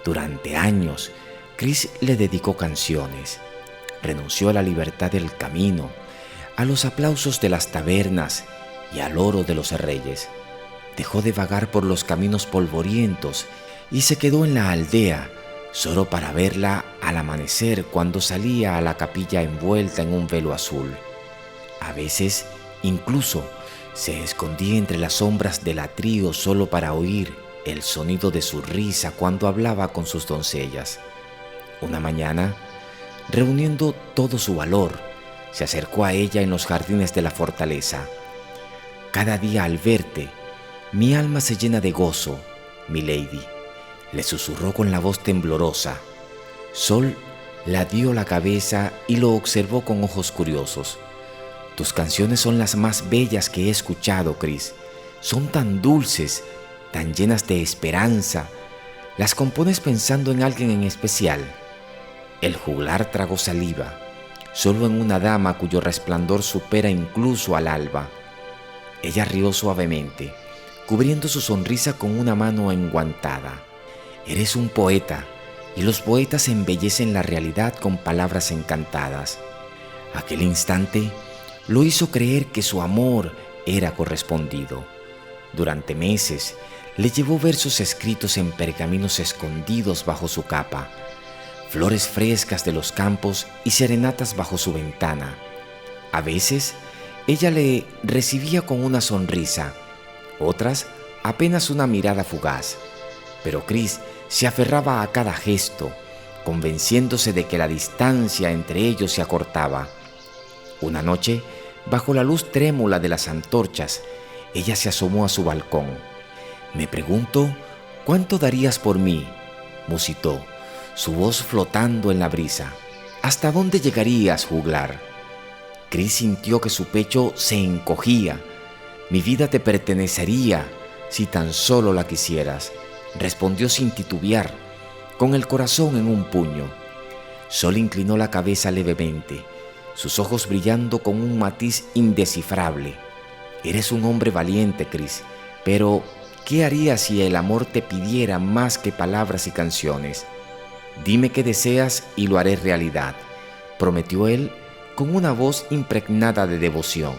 Durante años, Chris le dedicó canciones, renunció a la libertad del camino, a los aplausos de las tabernas y al oro de los reyes. Dejó de vagar por los caminos polvorientos y se quedó en la aldea, solo para verla al amanecer cuando salía a la capilla envuelta en un velo azul. A veces, incluso, se escondía entre las sombras del atrio solo para oír el sonido de su risa cuando hablaba con sus doncellas. Una mañana, reuniendo todo su valor, se acercó a ella en los jardines de la fortaleza. «Cada día al verte, mi alma se llena de gozo, mi lady», le susurró con la voz temblorosa. Sol la dio la cabeza y lo observó con ojos curiosos. «Tus canciones son las más bellas que he escuchado, Chris. Son tan dulces, tan llenas de esperanza. ¿Las compones pensando en alguien en especial?». El juglar tragó saliva, solo en una dama cuyo resplandor supera incluso al alba. Ella rió suavemente, cubriendo su sonrisa con una mano enguantada. «Eres un poeta, y los poetas embellecen la realidad con palabras encantadas». Aquel instante lo hizo creer que su amor era correspondido. Durante meses le llevó versos escritos en pergaminos escondidos bajo su capa, flores frescas de los campos y serenatas bajo su ventana. A veces, ella le recibía con una sonrisa, otras apenas una mirada fugaz. Pero Chris se aferraba a cada gesto, convenciéndose de que la distancia entre ellos se acortaba. Una noche, bajo la luz trémula de las antorchas, ella se asomó a su balcón. «Me pregunto ¿Cuánto darías por mí?, musitó, su voz flotando en la brisa. ¿Hasta dónde llegarías, juglar? Chris sintió que su pecho se encogía. Mi vida te pertenecería si tan solo la quisieras, respondió sin titubear, con el corazón en un puño. Sol inclinó la cabeza levemente, sus ojos brillando con un matiz indescifrable. Eres un hombre valiente, Chris, pero ¿qué harías si el amor te pidiera más que palabras y canciones? Dime qué deseas y lo haré realidad, prometió él con una voz impregnada de devoción.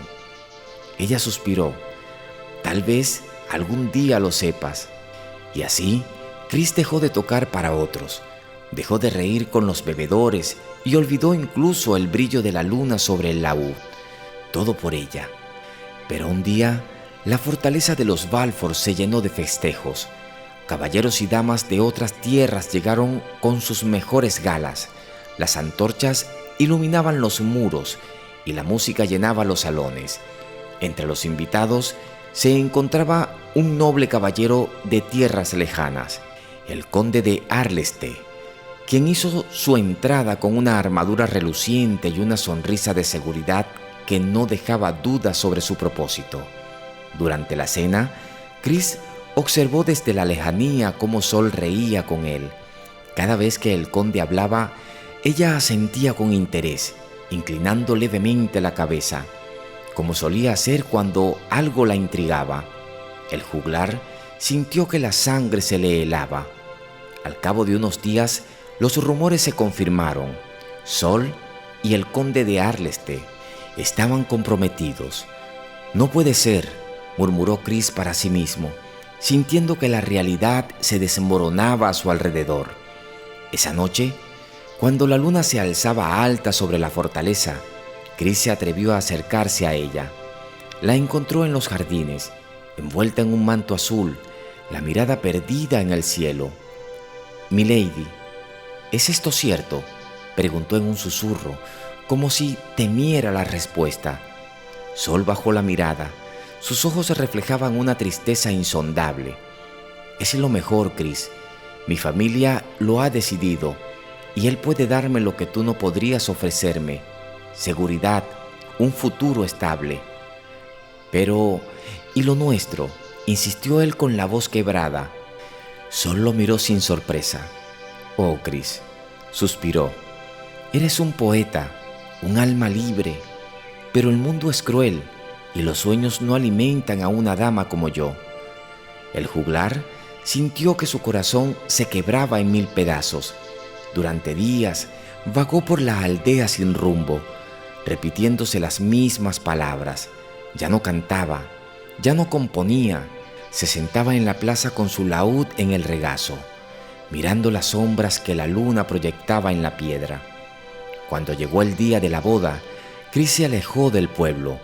Ella suspiró. Tal vez algún día lo sepas. Y así, Chris dejó de tocar para otros, dejó de reír con los bebedores y olvidó incluso el brillo de la luna sobre el laúd. Todo por ella. Pero un día, la fortaleza de los Balfour se llenó de festejos. Caballeros y damas de otras tierras llegaron con sus mejores galas. Las antorchas iluminaban los muros y la música llenaba los salones. Entre los invitados se encontraba un noble caballero de tierras lejanas, el conde de Arleste, quien hizo su entrada con una armadura reluciente y una sonrisa de seguridad que no dejaba dudas sobre su propósito. Durante la cena, Chris observó desde la lejanía cómo Sol reía con él. Cada vez que el conde hablaba, ella asentía con interés, inclinando levemente la cabeza, como solía hacer cuando algo la intrigaba. El juglar sintió que la sangre se le helaba. Al cabo de unos días, los rumores se confirmaron. Sol y el conde de Arleste estaban comprometidos. No puede ser, murmuró Chris para sí mismo, sintiendo que la realidad se desmoronaba a su alrededor. Esa noche, cuando la luna se alzaba alta sobre la fortaleza, Chris se atrevió a acercarse a ella. La encontró en los jardines, envuelta en un manto azul, la mirada perdida en el cielo. «Milady, ¿es esto cierto?», preguntó en un susurro, como si temiera la respuesta. Sol bajó la mirada. Sus ojos reflejaban una tristeza insondable. «Es lo mejor, Chris. Mi familia lo ha decidido, y él puede darme lo que tú no podrías ofrecerme: seguridad, un futuro estable». «Pero, ¿y lo nuestro?», insistió él con la voz quebrada. Sol lo miró sin sorpresa. «Oh, Chris», suspiró, «eres un poeta, un alma libre, pero el mundo es cruel y los sueños no alimentan a una dama como yo». El juglar sintió que su corazón se quebraba en mil pedazos. Durante días vagó por la aldea sin rumbo, repitiéndose las mismas palabras. Ya no cantaba, ya no componía. Se sentaba en la plaza con su laúd en el regazo, mirando las sombras que la luna proyectaba en la piedra. Cuando llegó el día de la boda, Chris se alejó del pueblo.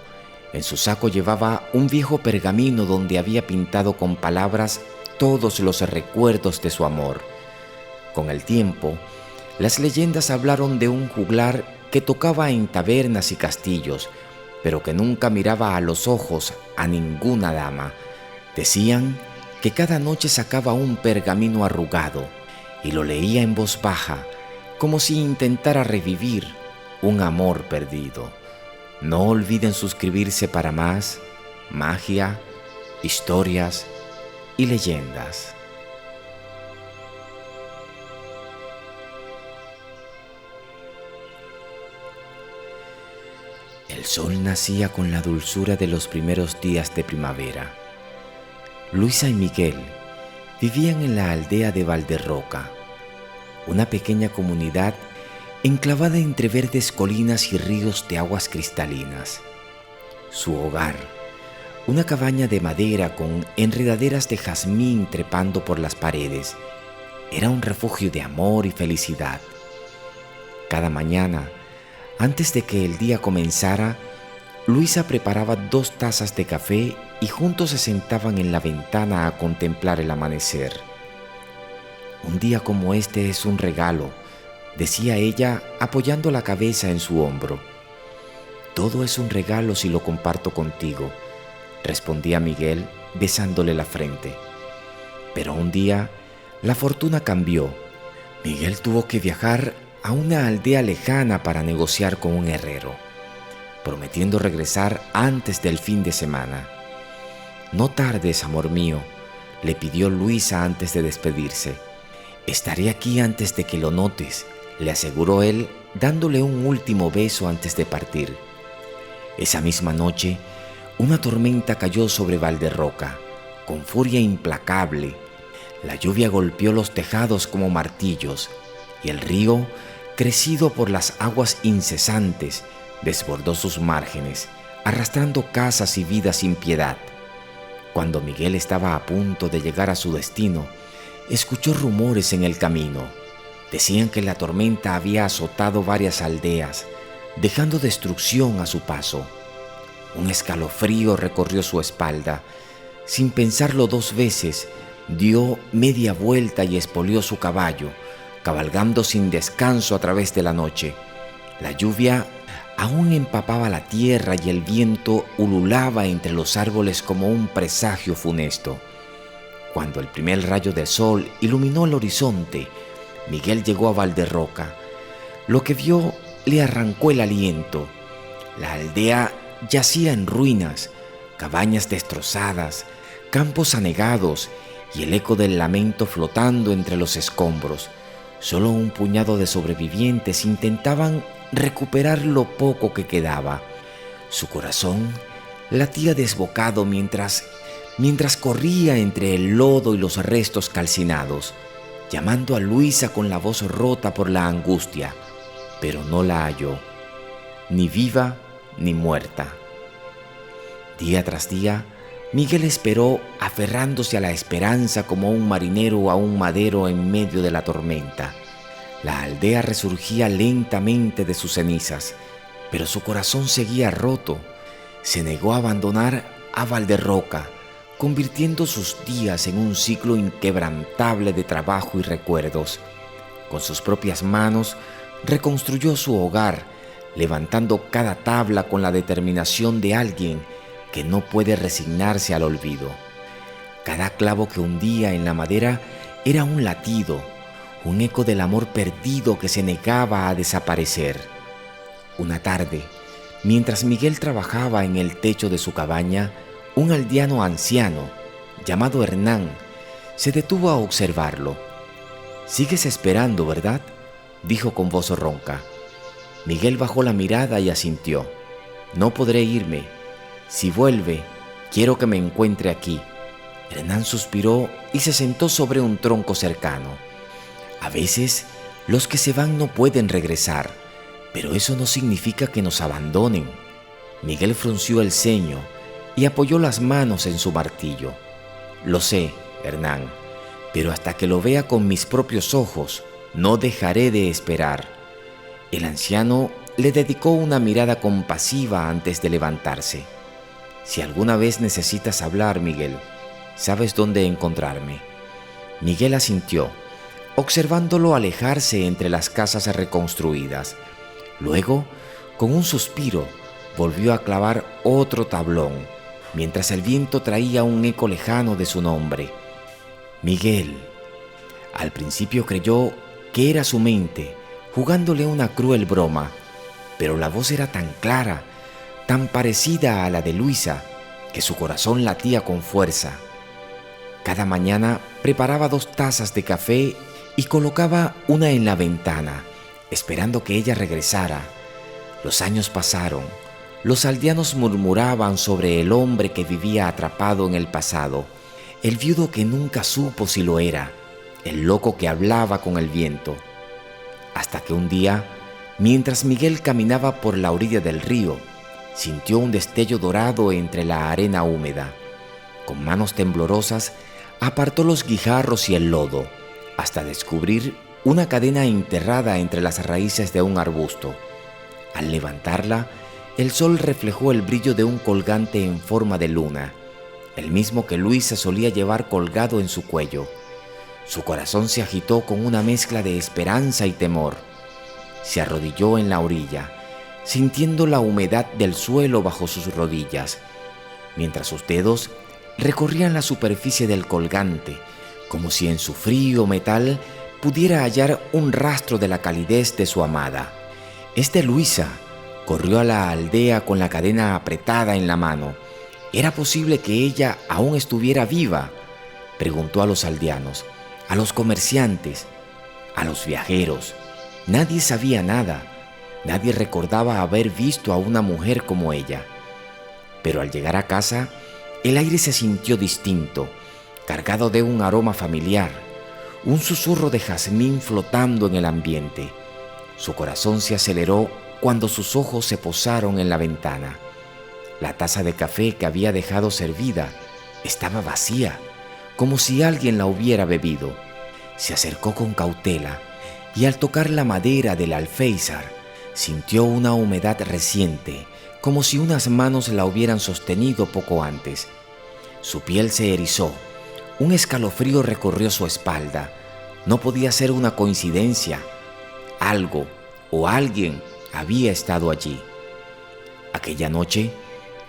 En su saco llevaba un viejo pergamino donde había pintado con palabras todos los recuerdos de su amor. Con el tiempo, las leyendas hablaron de un juglar que tocaba en tabernas y castillos, pero que nunca miraba a los ojos a ninguna dama. Decían que cada noche sacaba un pergamino arrugado y lo leía en voz baja, como si intentara revivir un amor perdido. No olviden suscribirse para más magia, historias y leyendas. El sol nacía con la dulzura de los primeros días de primavera. Luisa y Miguel vivían en la aldea de Valderroca, una pequeña comunidad enclavada entre verdes colinas y ríos de aguas cristalinas. Su hogar, una cabaña de madera con enredaderas de jazmín trepando por las paredes, era un refugio de amor y felicidad. Cada mañana, antes de que el día comenzara, Luisa preparaba 2 tazas de café y juntos se sentaban en la ventana a contemplar el amanecer. «Un día como este es un regalo», decía ella apoyando la cabeza en su hombro. «Todo es un regalo si lo comparto contigo», respondía Miguel besándole la frente. Pero un día la fortuna cambió. Miguel tuvo que viajar a una aldea lejana para negociar con un herrero, prometiendo regresar antes del fin de semana. «No tardes, amor mío», le pidió Luisa antes de despedirse. «Estaré aquí antes de que lo notes», le aseguró él, dándole un último beso antes de partir. Esa misma noche, una tormenta cayó sobre Valderroca, con furia implacable. La lluvia golpeó los tejados como martillos, y el río, crecido por las aguas incesantes, desbordó sus márgenes, arrastrando casas y vidas sin piedad. Cuando Miguel estaba a punto de llegar a su destino, escuchó rumores en el camino. Decían que la tormenta había azotado varias aldeas, dejando destrucción a su paso. Un escalofrío recorrió su espalda. Sin pensarlo dos veces, dio media vuelta y espolió su caballo, cabalgando sin descanso a través de la noche. La lluvia aún empapaba la tierra y el viento ululaba entre los árboles como un presagio funesto. Cuando el primer rayo del sol iluminó el horizonte, Miguel llegó a Valderroca. Lo que vio le arrancó el aliento. La aldea yacía en ruinas, cabañas destrozadas, campos anegados y el eco del lamento flotando entre los escombros. Solo un puñado de sobrevivientes intentaban recuperar lo poco que quedaba. Su corazón latía desbocado mientras corría entre el lodo y los restos calcinados, llamando a Luisa con la voz rota por la angustia, pero no la halló, ni viva ni muerta. Día tras día, Miguel esperó, aferrándose a la esperanza como un marinero a un madero en medio de la tormenta. La aldea resurgía lentamente de sus cenizas, pero su corazón seguía roto. Se negó a abandonar a Valderroca, convirtiendo sus días en un ciclo inquebrantable de trabajo y recuerdos. Con sus propias manos reconstruyó su hogar, levantando cada tabla con la determinación de alguien que no puede resignarse al olvido. Cada clavo que hundía en la madera era un latido, un eco del amor perdido que se negaba a desaparecer. Una tarde, mientras Miguel trabajaba en el techo de su cabaña, un aldeano anciano, llamado Hernán, se detuvo a observarlo. «¿Sigues esperando, verdad?», dijo con voz ronca. Miguel bajó la mirada y asintió. «No podré irme. Si vuelve, quiero que me encuentre aquí». Hernán suspiró y se sentó sobre un tronco cercano. «A veces, los que se van no pueden regresar, pero eso no significa que nos abandonen». Miguel frunció el ceño y apoyó las manos en su martillo. «Lo sé, Hernán, pero hasta que lo vea con mis propios ojos, no dejaré de esperar». El anciano le dedicó una mirada compasiva antes de levantarse. «Si alguna vez necesitas hablar, Miguel, sabes dónde encontrarme». Miguel asintió, observándolo alejarse entre las casas reconstruidas. Luego, con un suspiro, volvió a clavar otro tablón, mientras el viento traía un eco lejano de su nombre. «Miguel». Al principio creyó que era su mente, jugándole una cruel broma, pero la voz era tan clara, tan parecida a la de Luisa, que su corazón latía con fuerza. Cada mañana preparaba 2 tazas de café y colocaba una en la ventana, esperando que ella regresara. Los años pasaron. Los aldeanos murmuraban sobre el hombre que vivía atrapado en el pasado, el viudo que nunca supo si lo era, el loco que hablaba con el viento. Hasta que un día, mientras Miguel caminaba por la orilla del río, sintió un destello dorado entre la arena húmeda. Con manos temblorosas, apartó los guijarros y el lodo, hasta descubrir una cadena enterrada entre las raíces de un arbusto. Al levantarla, el sol reflejó el brillo de un colgante en forma de luna, el mismo que Luisa solía llevar colgado en su cuello. Su corazón se agitó con una mezcla de esperanza y temor. Se arrodilló en la orilla, sintiendo la humedad del suelo bajo sus rodillas, mientras sus dedos recorrían la superficie del colgante, como si en su frío metal pudiera hallar un rastro de la calidez de su amada. Luisa corrió a la aldea con la cadena apretada en la mano. ¿Era posible que ella aún estuviera viva? Preguntó a los aldeanos, a los comerciantes, a los viajeros. Nadie sabía nada. Nadie recordaba haber visto a una mujer como ella. Pero al llegar a casa, el aire se sintió distinto, cargado de un aroma familiar, un susurro de jazmín flotando en el ambiente. Su corazón se aceleró cuando sus ojos se posaron en la ventana. La taza de café que había dejado servida estaba vacía, como si alguien la hubiera bebido. Se acercó con cautela y al tocar la madera del alféizar, sintió una humedad reciente, como si unas manos la hubieran sostenido poco antes. Su piel se erizó, un escalofrío recorrió su espalda. No podía ser una coincidencia. Algo o alguien había estado allí. Aquella noche,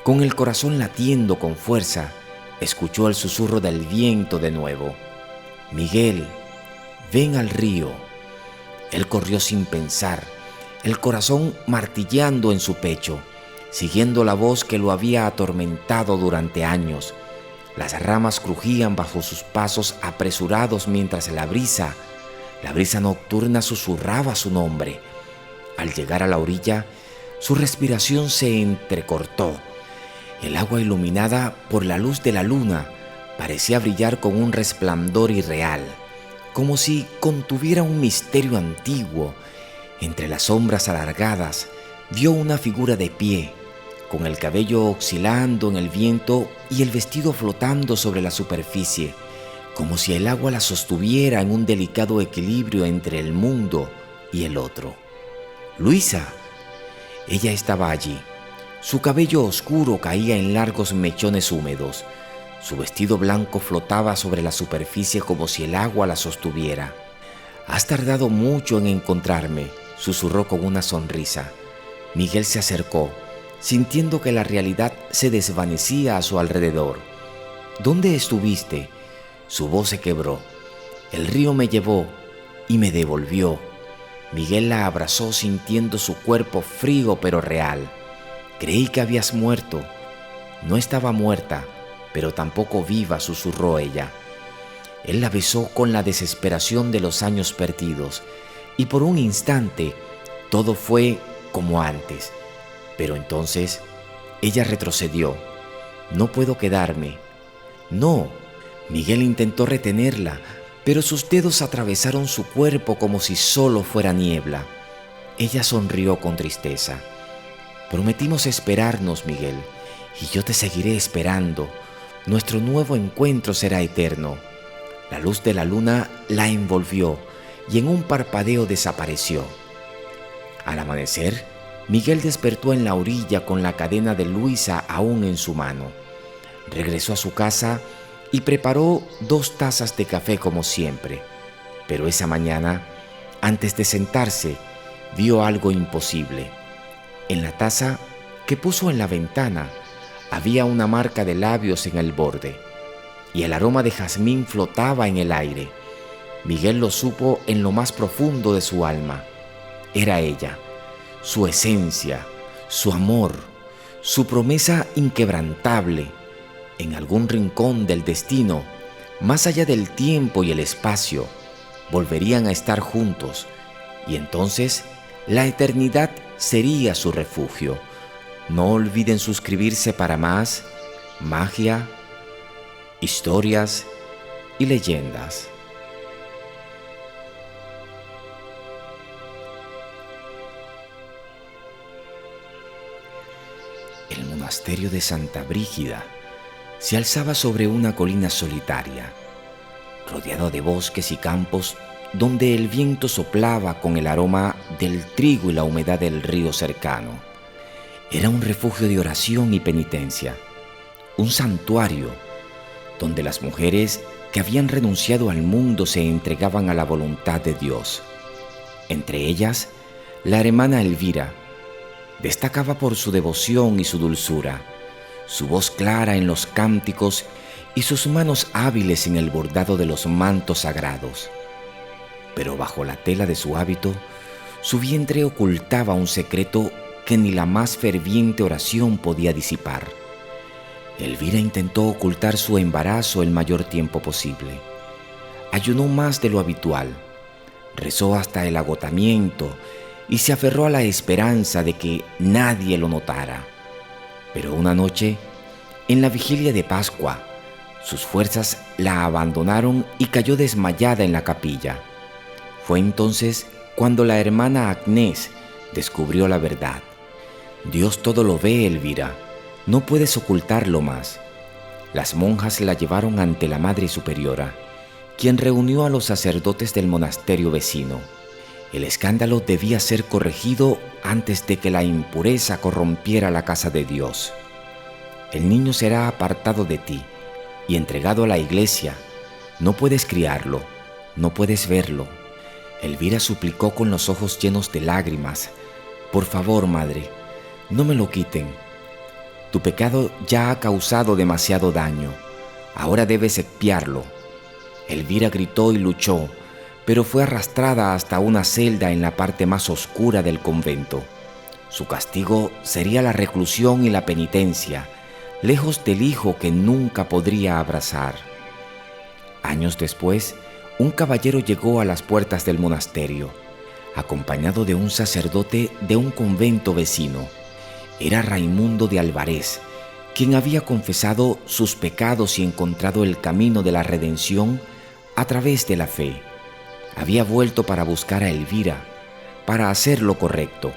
con el corazón latiendo con fuerza, escuchó el susurro del viento de nuevo. «Miguel, ven al río». Él corrió sin pensar, el corazón martilleando en su pecho, siguiendo la voz que lo había atormentado durante años. Las ramas crujían bajo sus pasos apresurados mientras la brisa nocturna susurraba su nombre. Al llegar a la orilla, su respiración se entrecortó. El agua iluminada por la luz de la luna parecía brillar con un resplandor irreal, como si contuviera un misterio antiguo. Entre las sombras alargadas, vio una figura de pie, con el cabello oscilando en el viento y el vestido flotando sobre la superficie, como si el agua la sostuviera en un delicado equilibrio entre el mundo y el otro. «Luisa». Ella estaba allí. Su cabello oscuro caía en largos mechones húmedos. Su vestido blanco flotaba sobre la superficie como si el agua la sostuviera. «Has tardado mucho en encontrarme», susurró con una sonrisa. Miguel se acercó, sintiendo que la realidad se desvanecía a su alrededor. «¿Dónde estuviste?». Su voz se quebró. «El río me llevó y me devolvió». Miguel la abrazó sintiendo su cuerpo frío pero real. «Creí que habías muerto». «No estaba muerta, pero tampoco viva», susurró ella. Él la besó con la desesperación de los años perdidos, y por un instante todo fue como antes. Pero entonces ella retrocedió. «No puedo quedarme». «No». Miguel intentó retenerla, pero sus dedos atravesaron su cuerpo como si solo fuera niebla. Ella sonrió con tristeza. «Prometimos esperarnos, Miguel, y yo te seguiré esperando. Nuestro nuevo encuentro será eterno». La luz de la luna la envolvió y en un parpadeo desapareció. Al amanecer, Miguel despertó en la orilla con la cadena de Luisa aún en su mano. Regresó a su casa y preparó 2 tazas de café como siempre. Pero esa mañana, antes de sentarse, vio algo imposible. En la taza que puso en la ventana había una marca de labios en el borde, y el aroma de jazmín flotaba en el aire. Miguel lo supo en lo más profundo de su alma. Era ella, su esencia, su amor, su promesa inquebrantable. En algún rincón del destino, más allá del tiempo y el espacio, volverían a estar juntos, y entonces la eternidad sería su refugio. No olviden suscribirse para más magia, historias y leyendas. El monasterio de Santa Brígida se alzaba sobre una colina solitaria, rodeado de bosques y campos donde el viento soplaba con el aroma del trigo y la humedad del río cercano. Era un refugio de oración y penitencia, un santuario donde las mujeres que habían renunciado al mundo se entregaban a la voluntad de Dios. Entre ellas, la hermana Elvira destacaba por su devoción y su dulzura, su voz clara en los cánticos y sus manos hábiles en el bordado de los mantos sagrados. Pero bajo la tela de su hábito, su vientre ocultaba un secreto que ni la más ferviente oración podía disipar. Elvira intentó ocultar su embarazo el mayor tiempo posible. Ayunó más de lo habitual, rezó hasta el agotamiento y se aferró a la esperanza de que nadie lo notara. Pero una noche, en la vigilia de Pascua, sus fuerzas la abandonaron y cayó desmayada en la capilla. Fue entonces cuando la hermana Agnés descubrió la verdad. Dios todo lo ve, Elvira, no puedes ocultarlo más. Las monjas la llevaron ante la Madre Superiora, quien reunió a los sacerdotes del monasterio vecino. El escándalo debía ser corregido antes de que la impureza corrompiera la casa de Dios. El niño será apartado de ti y entregado a la iglesia. No puedes criarlo, no puedes verlo. Elvira suplicó con los ojos llenos de lágrimas: por favor, madre, no me lo quiten. Tu pecado ya ha causado demasiado daño. Ahora debes expiarlo. Elvira gritó y luchó, pero fue arrastrada hasta una celda en la parte más oscura del convento. Su castigo sería la reclusión y la penitencia, lejos del hijo que nunca podría abrazar. Años después, un caballero llegó a las puertas del monasterio, acompañado de un sacerdote de un convento vecino. Era Raimundo de Alvarez, quien había confesado sus pecados y encontrado el camino de la redención a través de la fe. Había vuelto para buscar a Elvira, para hacer lo correcto.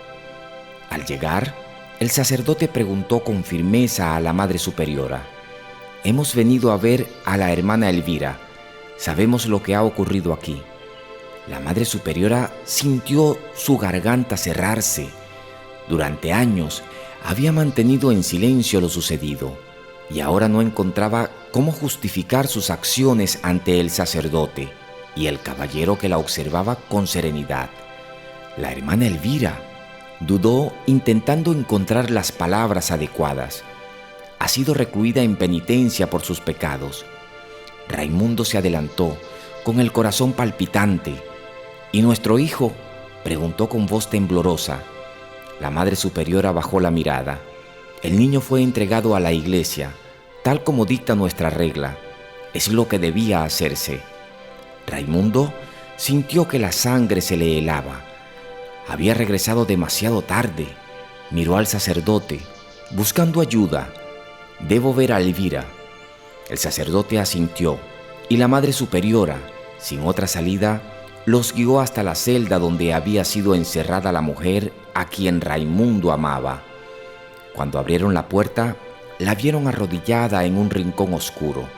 Al llegar, el sacerdote preguntó con firmeza a la Madre Superiora: hemos venido a ver a la hermana Elvira. Sabemos lo que ha ocurrido aquí. La Madre Superiora sintió su garganta cerrarse. Durante años había mantenido en silencio lo sucedido y ahora no encontraba cómo justificar sus acciones ante el sacerdote y el caballero que la observaba con serenidad. La hermana Elvira dudó, intentando encontrar las palabras adecuadas. Ha sido recluida en penitencia por sus pecados. Raimundo se adelantó, con el corazón palpitante. ¿Y nuestro hijo?, preguntó con voz temblorosa. La Madre Superiora bajó la mirada. El niño fue entregado a la iglesia, tal como dicta nuestra regla. Es lo que debía hacerse. Raimundo sintió que la sangre se le helaba. Había regresado demasiado tarde. Miró al sacerdote, buscando ayuda. Debo ver a Elvira. El sacerdote asintió, y la Madre Superiora, sin otra salida, los guió hasta la celda donde había sido encerrada la mujer a quien Raimundo amaba. Cuando abrieron la puerta, la vieron arrodillada en un rincón oscuro,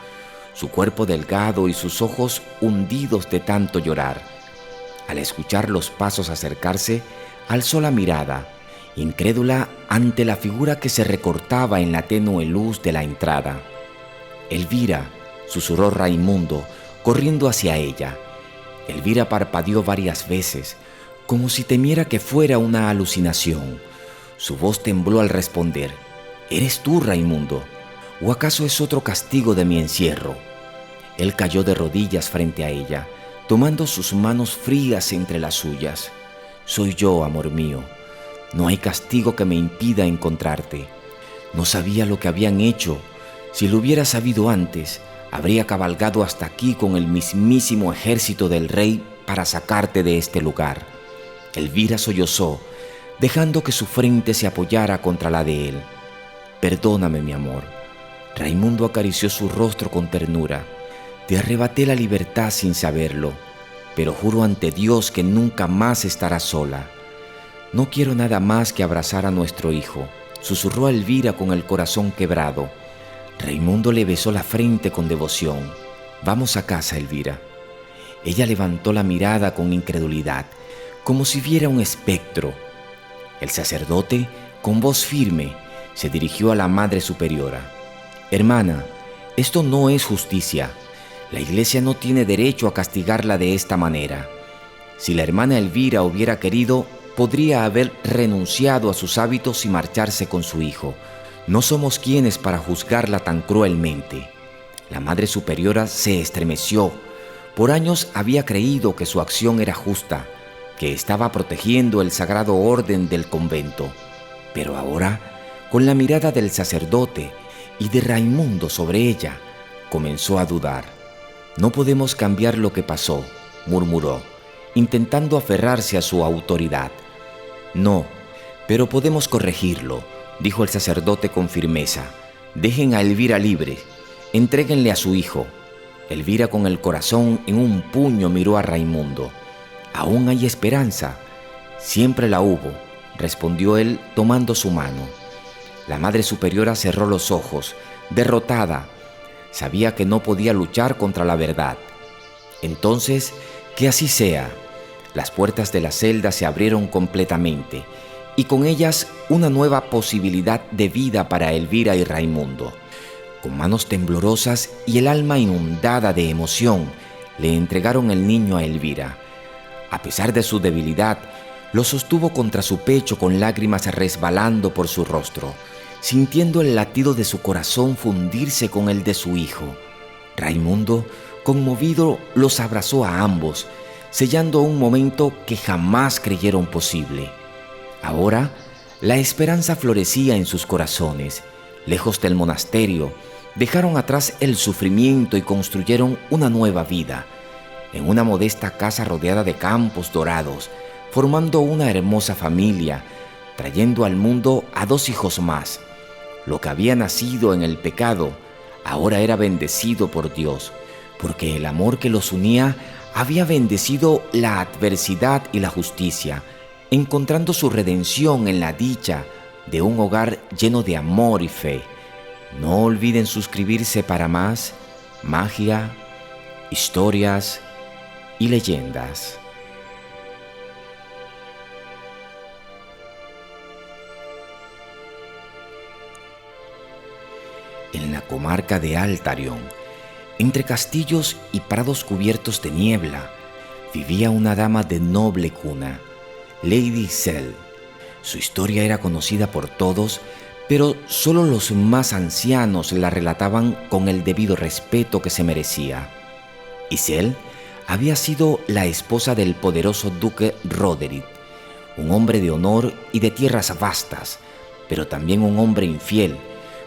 su cuerpo delgado y sus ojos hundidos de tanto llorar. Al escuchar los pasos acercarse, alzó la mirada, incrédula ante la figura que se recortaba en la tenue luz de la entrada. «Elvira», susurró Raimundo, corriendo hacia ella. Elvira parpadeó varias veces, como si temiera que fuera una alucinación. Su voz tembló al responder: «¿Eres tú, Raimundo? ¿O acaso es otro castigo de mi encierro?». Él cayó de rodillas frente a ella, tomando sus manos frías entre las suyas. «Soy yo, amor mío. No hay castigo que me impida encontrarte. No sabía lo que habían hecho. Si lo hubiera sabido antes, habría cabalgado hasta aquí con el mismísimo ejército del rey para sacarte de este lugar». Elvira sollozó, dejando que su frente se apoyara contra la de él. «Perdóname, mi amor». Raimundo acarició su rostro con ternura. «Te arrebaté la libertad sin saberlo, pero juro ante Dios que nunca más estarás sola. No quiero nada más que abrazar a nuestro hijo», susurró Elvira con el corazón quebrado. Raimundo le besó la frente con devoción. «Vamos a casa, Elvira». Ella levantó la mirada con incredulidad, como si viera un espectro. El sacerdote, con voz firme, se dirigió a la Madre Superiora. «Hermana, esto no es justicia. La iglesia no tiene derecho a castigarla de esta manera. Si la hermana Elvira hubiera querido, podría haber renunciado a sus hábitos y marcharse con su hijo. No somos quienes para juzgarla tan cruelmente». La Madre Superiora se estremeció. Por años había creído que su acción era justa, que estaba protegiendo el sagrado orden del convento. Pero ahora, con la mirada del sacerdote y de Raimundo sobre ella, comenzó a dudar. «No podemos cambiar lo que pasó», murmuró, intentando aferrarse a su autoridad. «No, pero podemos corregirlo», dijo el sacerdote con firmeza. «Dejen a Elvira libre. Entréguenle a su hijo». Elvira, con el corazón en un puño, miró a Raimundo. «Aún hay esperanza». «Siempre la hubo», respondió él tomando su mano. La Madre Superiora cerró los ojos, derrotada. Sabía que no podía luchar contra la verdad. «Entonces, que así sea». Las puertas de la celda se abrieron completamente, y con ellas una nueva posibilidad de vida para Elvira y Raimundo. Con manos temblorosas y el alma inundada de emoción, le entregaron el niño a Elvira. A pesar de su debilidad, lo sostuvo contra su pecho con lágrimas resbalando por su rostro, sintiendo el latido de su corazón fundirse con el de su hijo. Raimundo, conmovido, los abrazó a ambos, sellando un momento que jamás creyeron posible. Ahora, la esperanza florecía en sus corazones. Lejos del monasterio, dejaron atrás el sufrimiento y construyeron una nueva vida, en una modesta casa rodeada de campos dorados, formando una hermosa familia, trayendo al mundo a 2 hijos más. Lo que había nacido en el pecado ahora era bendecido por Dios, porque el amor que los unía había bendecido la adversidad y la justicia, encontrando su redención en la dicha de un hogar lleno de amor y fe. No olviden suscribirse para más magia, historias y leyendas. En la comarca de Altarión, entre castillos y prados cubiertos de niebla, vivía una dama de noble cuna, Lady Iselle. Su historia era conocida por todos, pero solo los más ancianos la relataban con el debido respeto que se merecía. Iselle había sido la esposa del poderoso duque Roderick, un hombre de honor y de tierras vastas, pero también un hombre infiel,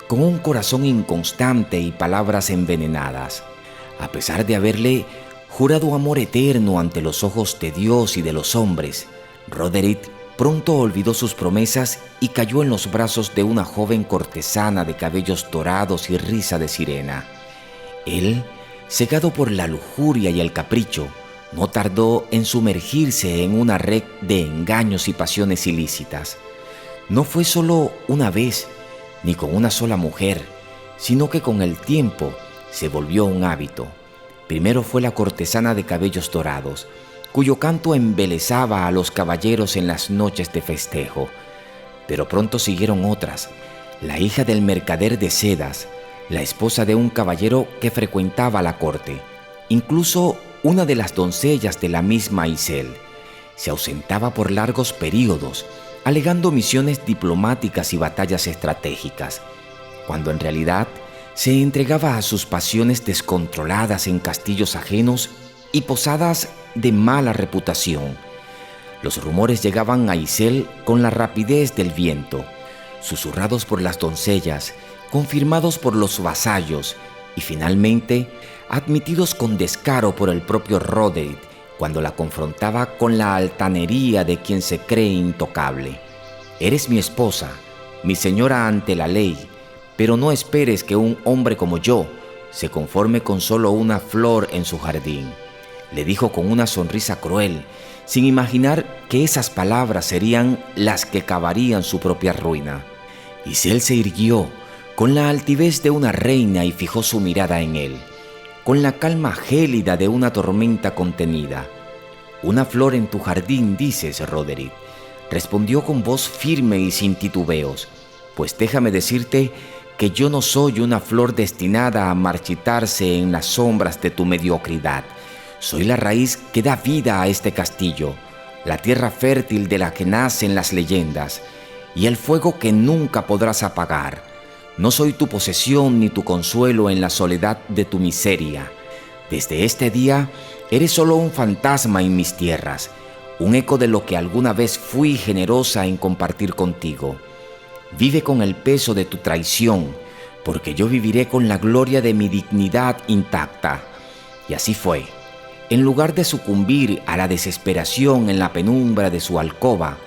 con un corazón inconstante y palabras envenenadas. A pesar de haberle jurado amor eterno ante los ojos de Dios y de los hombres, Roderick pronto olvidó sus promesas y cayó en los brazos de una joven cortesana de cabellos dorados y risa de sirena. Él, cegado por la lujuria y el capricho, no tardó en sumergirse en una red de engaños y pasiones ilícitas. No fue solo una vez, ni con una sola mujer, sino que con el tiempo se volvió un hábito. Primero fue la cortesana de cabellos dorados, cuyo canto embelesaba a los caballeros en las noches de festejo. Pero pronto siguieron otras, la hija del mercader de sedas, la esposa de un caballero que frecuentaba la corte, incluso una de las doncellas de la misma Iselle. Se ausentaba por largos períodos, alegando misiones diplomáticas y batallas estratégicas, cuando en realidad se entregaba a sus pasiones descontroladas en castillos ajenos y posadas de mala reputación. Los rumores llegaban a Iselle con la rapidez del viento, susurrados por las doncellas, confirmados por los vasallos y finalmente admitidos con descaro por el propio Roderick cuando la confrontaba con la altanería de quien se cree intocable. «Eres mi esposa, mi señora ante la ley, pero no esperes que un hombre como yo se conforme con solo una flor en su jardín», le dijo con una sonrisa cruel, sin imaginar que esas palabras serían las que cavarían su propia ruina. Iselle se irguió con la altivez de una reina y fijó su mirada en él, con la calma gélida de una tormenta contenida. «Una flor en tu jardín, dices, Roderick», respondió con voz firme y sin titubeos. «Pues déjame decirte que yo no soy una flor destinada a marchitarse en las sombras de tu mediocridad. Soy la raíz que da vida a este castillo, la tierra fértil de la que nacen las leyendas, y el fuego que nunca podrás apagar. No soy tu posesión ni tu consuelo en la soledad de tu miseria. Desde este día eres solo un fantasma en mis tierras, un eco de lo que alguna vez fui generosa en compartir contigo. Vive con el peso de tu traición, porque yo viviré con la gloria de mi dignidad intacta. Y así fue. En lugar de sucumbir a la desesperación en la penumbra de su alcoba,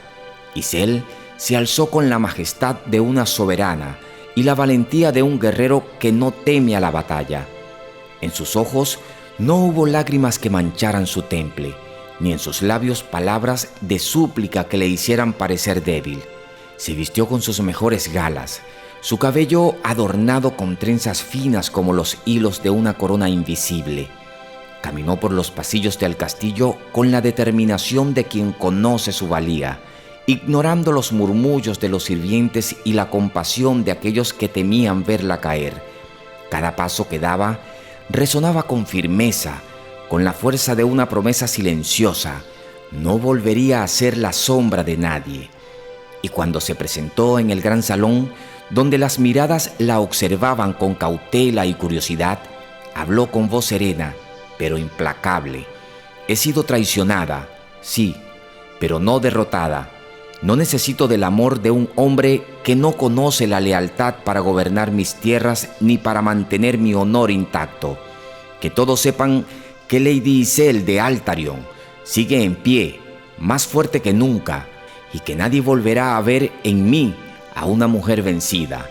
Isel se alzó con la majestad de una soberana y la valentía de un guerrero que no teme a la batalla. En sus ojos no hubo lágrimas que mancharan su temple, ni en sus labios palabras de súplica que le hicieran parecer débil. Se vistió con sus mejores galas, su cabello adornado con trenzas finas como los hilos de una corona invisible. Caminó por los pasillos del castillo con la determinación de quien conoce su valía, ignorando los murmullos de los sirvientes y la compasión de aquellos que temían verla caer. Cada paso que daba resonaba con firmeza, con la fuerza de una promesa silenciosa. No volvería a ser la sombra de nadie. Y cuando se presentó en el gran salón, donde las miradas la observaban con cautela y curiosidad, habló con voz serena, pero implacable. He sido traicionada, sí, pero no derrotada. No necesito del amor de un hombre que no conoce la lealtad para gobernar mis tierras ni para mantener mi honor intacto. Que todos sepan que Lady Isel de Altarion sigue en pie, más fuerte que nunca, y que nadie volverá a ver en mí a una mujer vencida.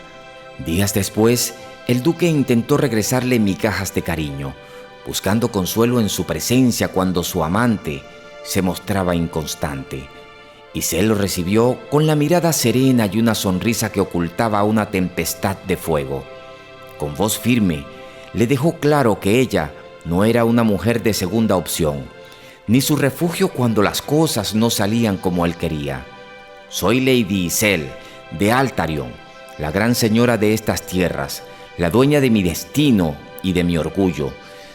Días después, el duque intentó regresarle migajas de cariño, buscando consuelo en su presencia cuando su amante se mostraba inconstante. Isel lo recibió con la mirada serena y una sonrisa que ocultaba una tempestad de fuego. Con voz firme, le dejó claro que ella no era una mujer de segunda opción, ni su refugio cuando las cosas no salían como él quería. Soy Lady Isel de Altarion, la gran señora de estas tierras, la dueña de mi destino y de mi orgullo.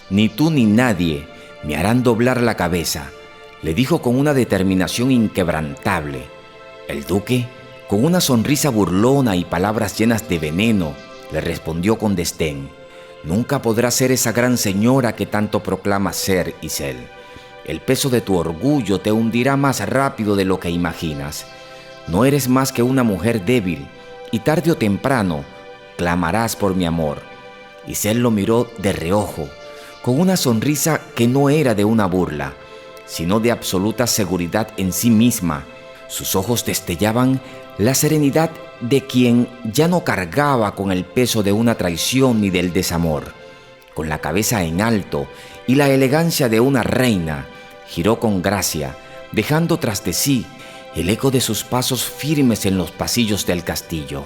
Ni tú ni nadie me harán doblar la cabeza, le dijo con una determinación inquebrantable. El duque, con una sonrisa burlona y palabras llenas de veneno, le respondió con desdén: nunca podrás ser esa gran señora que tanto proclamas ser, Isel. El peso de tu orgullo te hundirá más rápido de lo que imaginas. No eres más que una mujer débil, y tarde o temprano clamarás por mi amor. Isel lo miró de reojo, con una sonrisa que no era de una burla, sino de absoluta seguridad en sí misma. Sus ojos destellaban la serenidad de quien ya no cargaba con el peso de una traición ni del desamor. Con la cabeza en alto y la elegancia de una reina, giró con gracia, dejando tras de sí el eco de sus pasos firmes en los pasillos del castillo.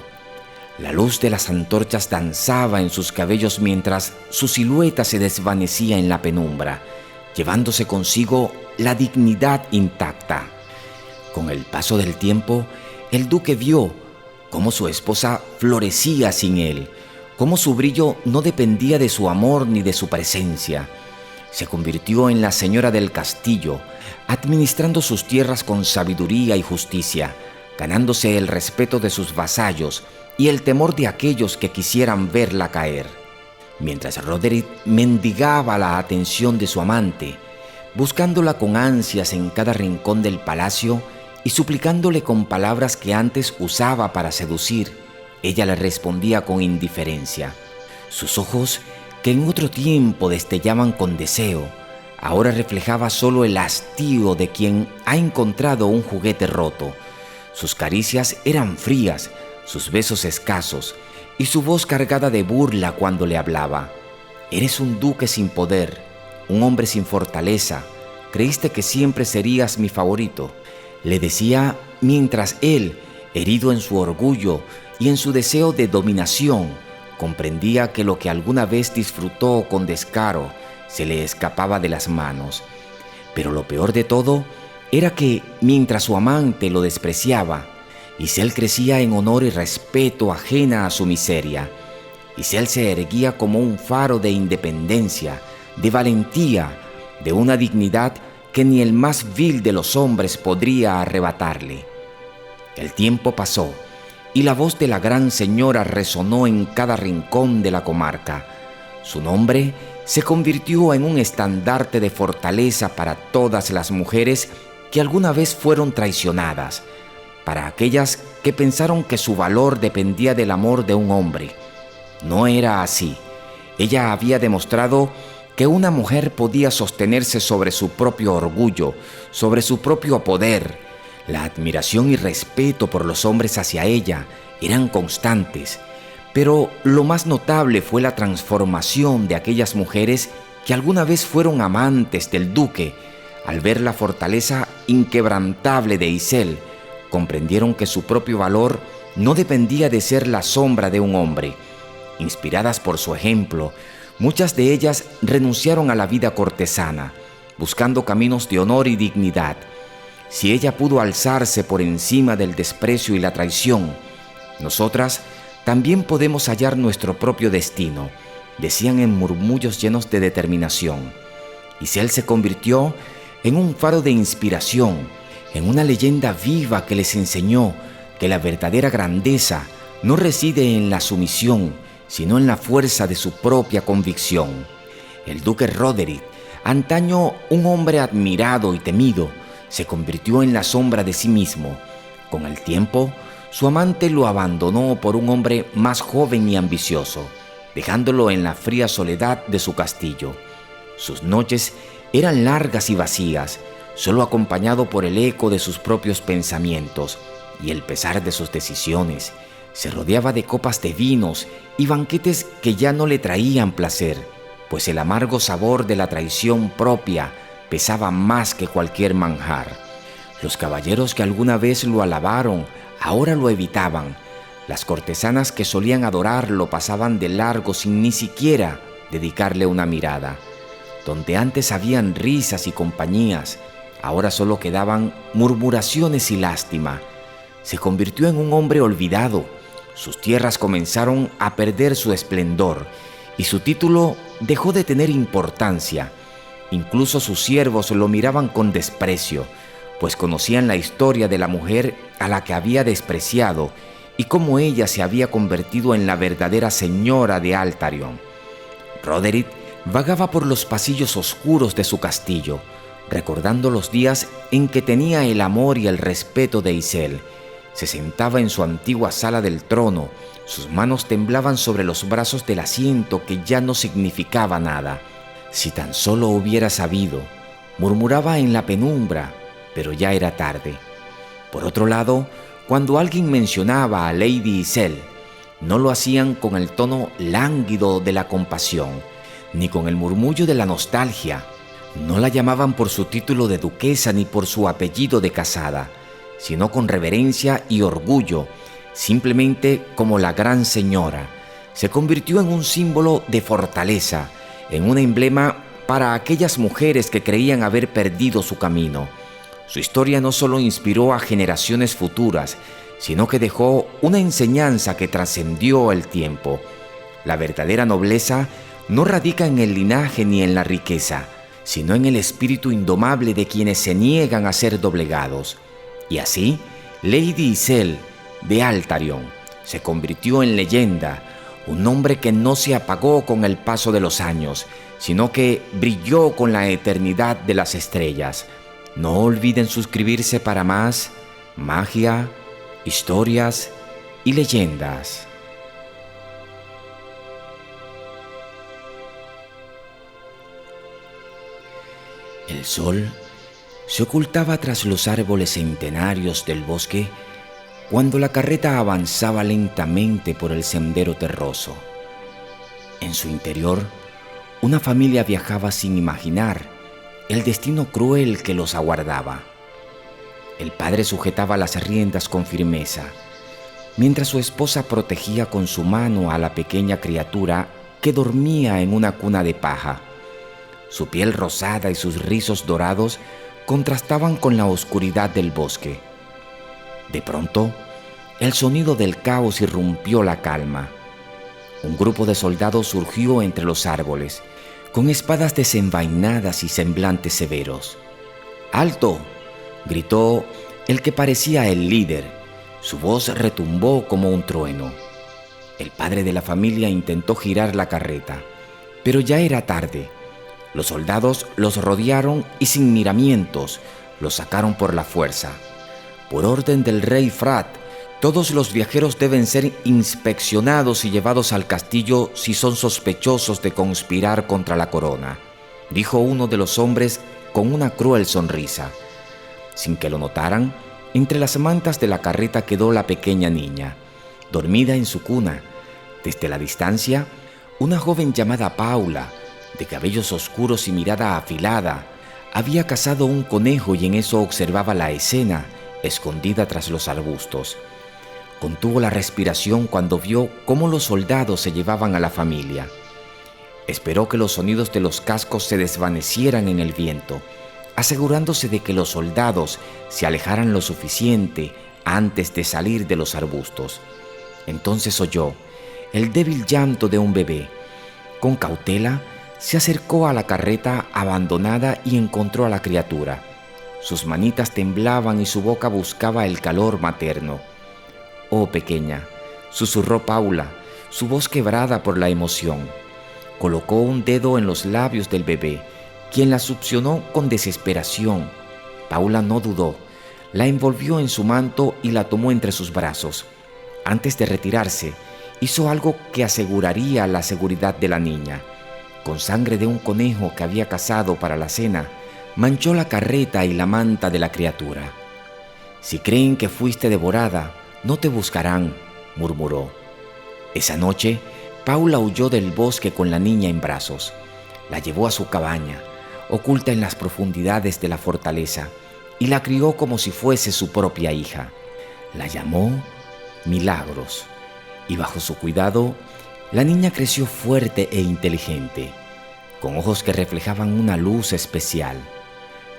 La luz de las antorchas danzaba en sus cabellos mientras su silueta se desvanecía en la penumbra, llevándose consigo la dignidad intacta. Con el paso del tiempo, el duque vio cómo su esposa florecía sin él, cómo su brillo no dependía de su amor ni de su presencia. Se convirtió en la señora del castillo, administrando sus tierras con sabiduría y justicia, ganándose el respeto de sus vasallos y el temor de aquellos que quisieran verla caer. Mientras Roderick mendigaba la atención de su amante, buscándola con ansias en cada rincón del palacio y suplicándole con palabras que antes usaba para seducir, ella le respondía con indiferencia. Sus ojos, que en otro tiempo destellaban con deseo, ahora reflejaba solo el hastío de quien ha encontrado un juguete roto. Sus caricias eran frías, sus besos escasos, y su voz cargada de burla cuando le hablaba. Eres un duque sin poder, un hombre sin fortaleza. Creíste que siempre serías mi favorito, le decía mientras él, herido en su orgullo y en su deseo de dominación, comprendía que lo que alguna vez disfrutó con descaro se le escapaba de las manos. Pero lo peor de todo era que, mientras su amante lo despreciaba, Isel crecía en honor y respeto ajena a su miseria. Isel se erguía como un faro de independencia, de valentía, de una dignidad que ni el más vil de los hombres podría arrebatarle. El tiempo pasó y la voz de la gran señora resonó en cada rincón de la comarca. Su nombre se convirtió en un estandarte de fortaleza para todas las mujeres que alguna vez fueron traicionadas, para aquellas que pensaron que su valor dependía del amor de un hombre. No era así. Ella había demostrado que una mujer podía sostenerse sobre su propio orgullo, sobre su propio poder. La admiración y respeto por los hombres hacia ella eran constantes, pero lo más notable fue la transformación de aquellas mujeres que alguna vez fueron amantes del duque. Al ver la fortaleza inquebrantable de Isel, comprendieron que su propio valor no dependía de ser la sombra de un hombre. Inspiradas por su ejemplo, muchas de ellas renunciaron a la vida cortesana, buscando caminos de honor y dignidad. Si ella pudo alzarse por encima del desprecio y la traición, nosotras también podemos hallar nuestro propio destino, decían en murmullos llenos de determinación. Isel se convirtió en un faro de inspiración, en una leyenda viva que les enseñó que la verdadera grandeza no reside en la sumisión, sino en la fuerza de su propia convicción. El duque Roderick, antaño un hombre admirado y temido, se convirtió en la sombra de sí mismo. Con el tiempo, su amante lo abandonó por un hombre más joven y ambicioso, dejándolo en la fría soledad de su castillo. Sus noches eran largas y vacías, solo acompañado por el eco de sus propios pensamientos y el pesar de sus decisiones. Se rodeaba de copas de vinos y banquetes que ya no le traían placer, pues el amargo sabor de la traición propia pesaba más que cualquier manjar. Los caballeros que alguna vez lo alabaron, ahora lo evitaban. Las cortesanas que solían adorarlo pasaban de largo sin ni siquiera dedicarle una mirada. Donde antes habían risas y compañías, ahora solo quedaban murmuraciones y lástima. Se convirtió en un hombre olvidado. Sus tierras comenzaron a perder su esplendor y su título dejó de tener importancia. Incluso sus siervos lo miraban con desprecio, pues conocían la historia de la mujer a la que había despreciado y cómo ella se había convertido en la verdadera señora de Altarion. Roderick vagaba por los pasillos oscuros de su castillo, recordando los días en que tenía el amor y el respeto de Isel. Se sentaba en su antigua sala del trono, sus manos temblaban sobre los brazos del asiento que ya no significaba nada. Si tan solo hubiera sabido, murmuraba en la penumbra, pero ya era tarde. Por otro lado, cuando alguien mencionaba a Lady Isel, no lo hacían con el tono lánguido de la compasión, ni con el murmullo de la nostalgia. No la llamaban por su título de duquesa ni por su apellido de casada, sino con reverencia y orgullo, simplemente como la gran señora. Se convirtió en un símbolo de fortaleza, en un emblema para aquellas mujeres que creían haber perdido su camino. Su historia no solo inspiró a generaciones futuras, sino que dejó una enseñanza que trascendió el tiempo. La verdadera nobleza no radica en el linaje ni en la riqueza, sino en el espíritu indomable de quienes se niegan a ser doblegados. Y así, Lady Isel de Altarion se convirtió en leyenda, un nombre que no se apagó con el paso de los años, sino que brilló con la eternidad de las estrellas. No olviden suscribirse para más magia, historias y leyendas. El sol se ocultaba tras los árboles centenarios del bosque cuando la carreta avanzaba lentamente por el sendero terroso. En su interior, una familia viajaba sin imaginar el destino cruel que los aguardaba. El padre sujetaba las riendas con firmeza, mientras su esposa protegía con su mano a la pequeña criatura que dormía en una cuna de paja. Su piel rosada y sus rizos dorados contrastaban con la oscuridad del bosque. De pronto, el sonido del caos irrumpió la calma. Un grupo de soldados surgió entre los árboles, con espadas desenvainadas y semblantes severos. ¡Alto!, gritó el que parecía el líder. Su voz retumbó como un trueno. El padre de la familia intentó girar la carreta, pero ya era tarde. Los soldados los rodearon y sin miramientos los sacaron por la fuerza. Por orden del rey Frat, todos los viajeros deben ser inspeccionados y llevados al castillo si son sospechosos de conspirar contra la corona, dijo uno de los hombres con una cruel sonrisa. Sin que lo notaran, entre las mantas de la carreta quedó la pequeña niña, dormida en su cuna. Desde la distancia, una joven llamada Paula, de cabellos oscuros y mirada afilada, había cazado un conejo y en eso observaba la escena, escondida tras los arbustos. Contuvo la respiración cuando vio cómo los soldados se llevaban a la familia. Esperó que los sonidos de los cascos se desvanecieran en el viento, asegurándose de que los soldados se alejaran lo suficiente antes de salir de los arbustos. Entonces oyó el débil llanto de un bebé. Con cautela, se acercó a la carreta abandonada y encontró a la criatura. Sus manitas temblaban y su boca buscaba el calor materno. «Oh, pequeña», susurró Paula, su voz quebrada por la emoción. Colocó un dedo en los labios del bebé, quien la succionó con desesperación. Paula no dudó, la envolvió en su manto y la tomó entre sus brazos. Antes de retirarse, hizo algo que aseguraría la seguridad de la niña. Con sangre de un conejo que había cazado para la cena, manchó la carreta y la manta de la criatura. «Si creen que fuiste devorada, no te buscarán», murmuró. Esa noche, Paula huyó del bosque con la niña en brazos. La llevó a su cabaña, oculta en las profundidades de la fortaleza, y la crió como si fuese su propia hija. La llamó Milagros, y bajo su cuidado, la niña creció fuerte e inteligente, con ojos que reflejaban una luz especial.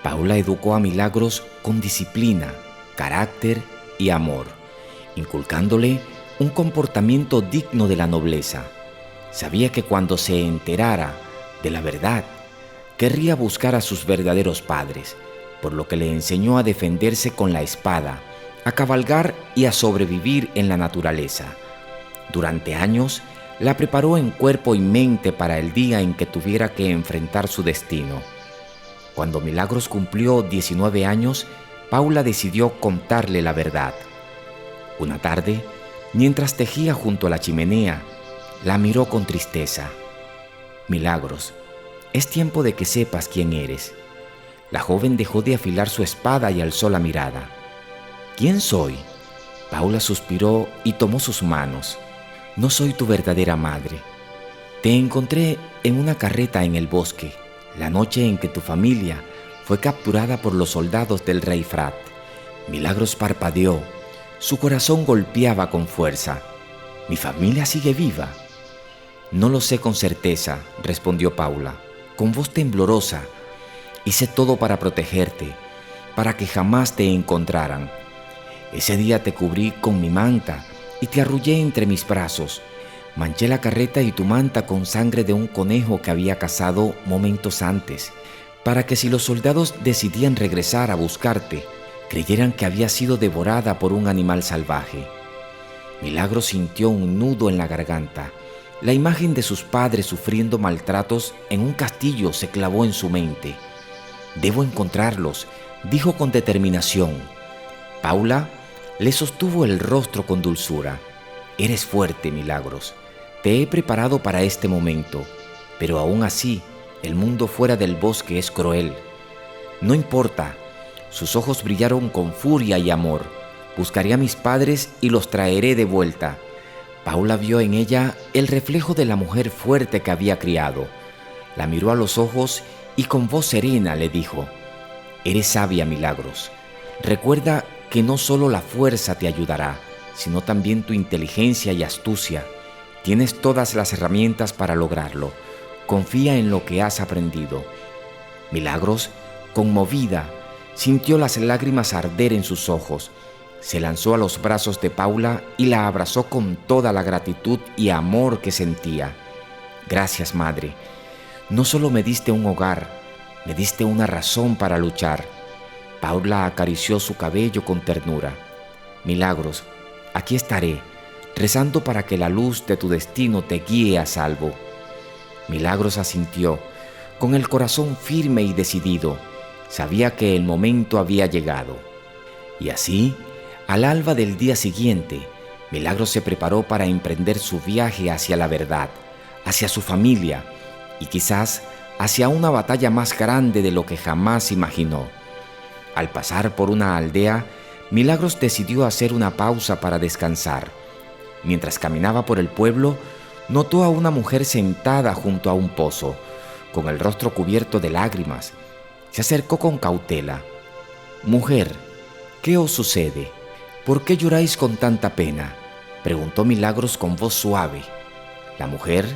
Paula educó a Milagros con disciplina, carácter y amor, inculcándole un comportamiento digno de la nobleza. Sabía que cuando se enterara de la verdad, querría buscar a sus verdaderos padres, por lo que le enseñó a defenderse con la espada, a cabalgar y a sobrevivir en la naturaleza. Durante años, la preparó en cuerpo y mente para el día en que tuviera que enfrentar su destino. Cuando Milagros cumplió 19 años, Paula decidió contarle la verdad. Una tarde, mientras tejía junto a la chimenea, la miró con tristeza. «Milagros, es tiempo de que sepas quién eres». La joven dejó de afilar su espada y alzó la mirada. «¿Quién soy?». Paula suspiró y tomó sus manos. «No soy tu verdadera madre. Te encontré en una carreta en el bosque, la noche en que tu familia fue capturada por los soldados del rey Frat». Milagros parpadeó. Su corazón golpeaba con fuerza. «¿Mi familia sigue viva?». «No lo sé con certeza», respondió Paula, con voz temblorosa. «Hice todo para protegerte, para que jamás te encontraran. Ese día te cubrí con mi manta y te arrullé entre mis brazos. Manché la carreta y tu manta con sangre de un conejo que había cazado momentos antes, para que si los soldados decidían regresar a buscarte, creyeran que había sido devorada por un animal salvaje». Milagros sintió un nudo en la garganta. La imagen de sus padres sufriendo maltratos en un castillo se clavó en su mente. «Debo encontrarlos», dijo con determinación. Paula le sostuvo el rostro con dulzura. «Eres fuerte, Milagros. Te he preparado para este momento, pero aún así, el mundo fuera del bosque es cruel. No importa». Sus ojos brillaron con furia y amor. «Buscaré a mis padres y los traeré de vuelta». Paula vio en ella el reflejo de la mujer fuerte que había criado. La miró a los ojos y con voz serena le dijo: «Eres sabia, Milagros. Recuerda que no solo la fuerza te ayudará, sino también tu inteligencia y astucia. Tienes todas las herramientas para lograrlo. Confía en lo que has aprendido». Milagros, conmovida, sintió las lágrimas arder en sus ojos. Se lanzó a los brazos de Paula y la abrazó con toda la gratitud y amor que sentía. «Gracias, madre. No solo me diste un hogar, me diste una razón para luchar». Paula acarició su cabello con ternura. Milagros, aquí estaré, rezando para que la luz de tu destino te guíe a salvo. Milagros asintió, con el corazón firme y decidido. Sabía que el momento había llegado. Y así, al alba del día siguiente, Milagros se preparó para emprender su viaje hacia la verdad, hacia su familia y quizás hacia una batalla más grande de lo que jamás imaginó. Al pasar por una aldea, Milagros decidió hacer una pausa para descansar. Mientras caminaba por el pueblo, notó a una mujer sentada junto a un pozo, con el rostro cubierto de lágrimas. Se acercó con cautela. «Mujer, ¿qué os sucede? ¿Por qué lloráis con tanta pena?», preguntó Milagros con voz suave. La mujer,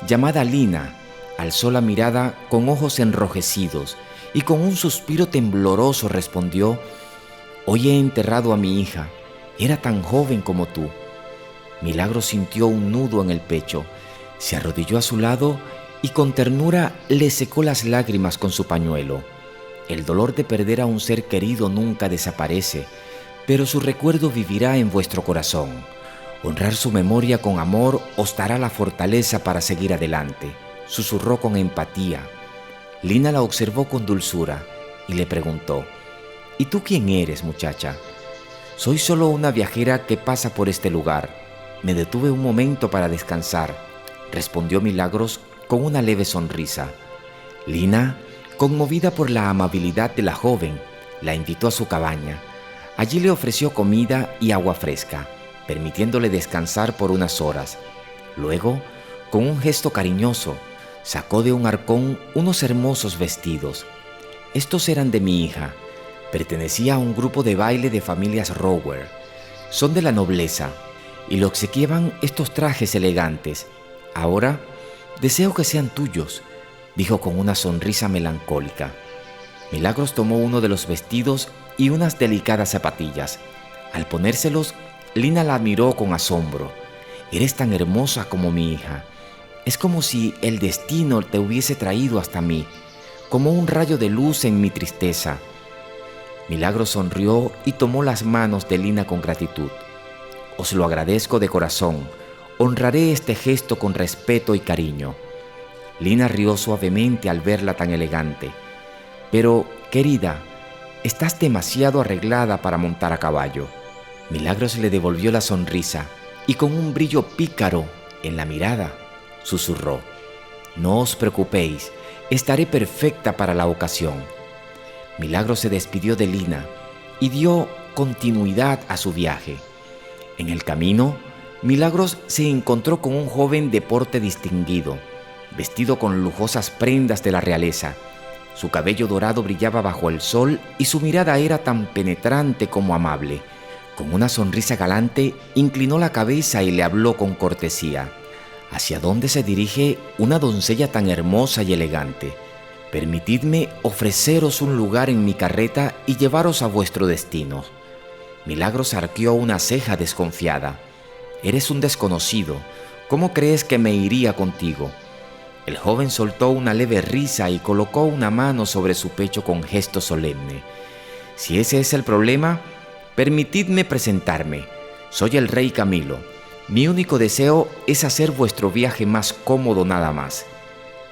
llamada Lina, alzó la mirada con ojos enrojecidos y con un suspiro tembloroso respondió: «Hoy he enterrado a mi hija. Era tan joven como tú». Milagros sintió un nudo en el pecho, se arrodilló a su lado y con ternura le secó las lágrimas con su pañuelo. El dolor de perder a un ser querido nunca desaparece, pero su recuerdo vivirá en vuestro corazón. Honrar su memoria con amor os dará la fortaleza para seguir adelante», susurró con empatía. Lina la observó con dulzura y le preguntó: «¿Y tú quién eres, muchacha?». «Soy solo una viajera que pasa por este lugar. Me detuve un momento para descansar», respondió Milagros con una leve sonrisa. Lina, conmovida por la amabilidad de la joven, la invitó a su cabaña. Allí le ofreció comida y agua fresca, permitiéndole descansar por unas horas. Luego, con un gesto cariñoso, sacó de un arcón unos hermosos vestidos. «Estos eran de mi hija. Pertenecía a un grupo de baile de familias Rower. Son de la nobleza y le obsequiaban estos trajes elegantes. Ahora deseo que sean tuyos», dijo con una sonrisa melancólica. Milagros tomó uno de los vestidos y unas delicadas zapatillas. Al ponérselos, Lina la miró con asombro. «Eres tan hermosa como mi hija. Es como si el destino te hubiese traído hasta mí, como un rayo de luz en mi tristeza». Milagros sonrió y tomó las manos de Lina con gratitud. «Os lo agradezco de corazón. Honraré este gesto con respeto y cariño». Lina rió suavemente al verla tan elegante. «Pero, querida, estás demasiado arreglada para montar a caballo». Milagros le devolvió la sonrisa y con un brillo pícaro en la mirada, susurró: «No os preocupéis, estaré perfecta para la ocasión». Milagros se despidió de Lina y dio continuidad a su viaje. En el camino, Milagros se encontró con un joven de porte distinguido, vestido con lujosas prendas de la realeza. Su cabello dorado brillaba bajo el sol y su mirada era tan penetrante como amable. Con una sonrisa galante, inclinó la cabeza y le habló con cortesía. «¿Hacia dónde se dirige una doncella tan hermosa y elegante? Permitidme ofreceros un lugar en mi carreta y llevaros a vuestro destino». Milagros arqueó una ceja desconfiada. «Eres un desconocido. ¿Cómo crees que me iría contigo?». El joven soltó una leve risa y colocó una mano sobre su pecho con gesto solemne. «Si ese es el problema, permitidme presentarme. Soy el rey Camilo. Mi único deseo es hacer vuestro viaje más cómodo nada más».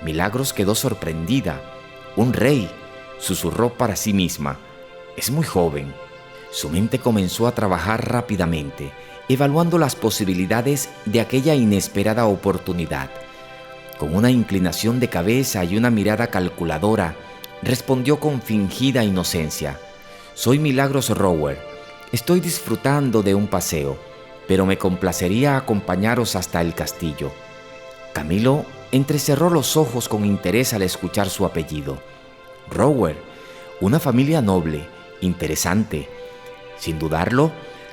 Milagros quedó sorprendida. «¿Un rey?», susurró para sí misma. «Es muy joven». Su mente comenzó a trabajar rápidamente, evaluando las posibilidades de aquella inesperada oportunidad. Con una inclinación de cabeza y una mirada calculadora, respondió con fingida inocencia: «Soy Milagros Rower. Estoy disfrutando de un paseo, pero me complacería acompañaros hasta el castillo». Camilo entrecerró los ojos con interés al escuchar su apellido. Rower, una familia noble, interesante. Sin dudarlo,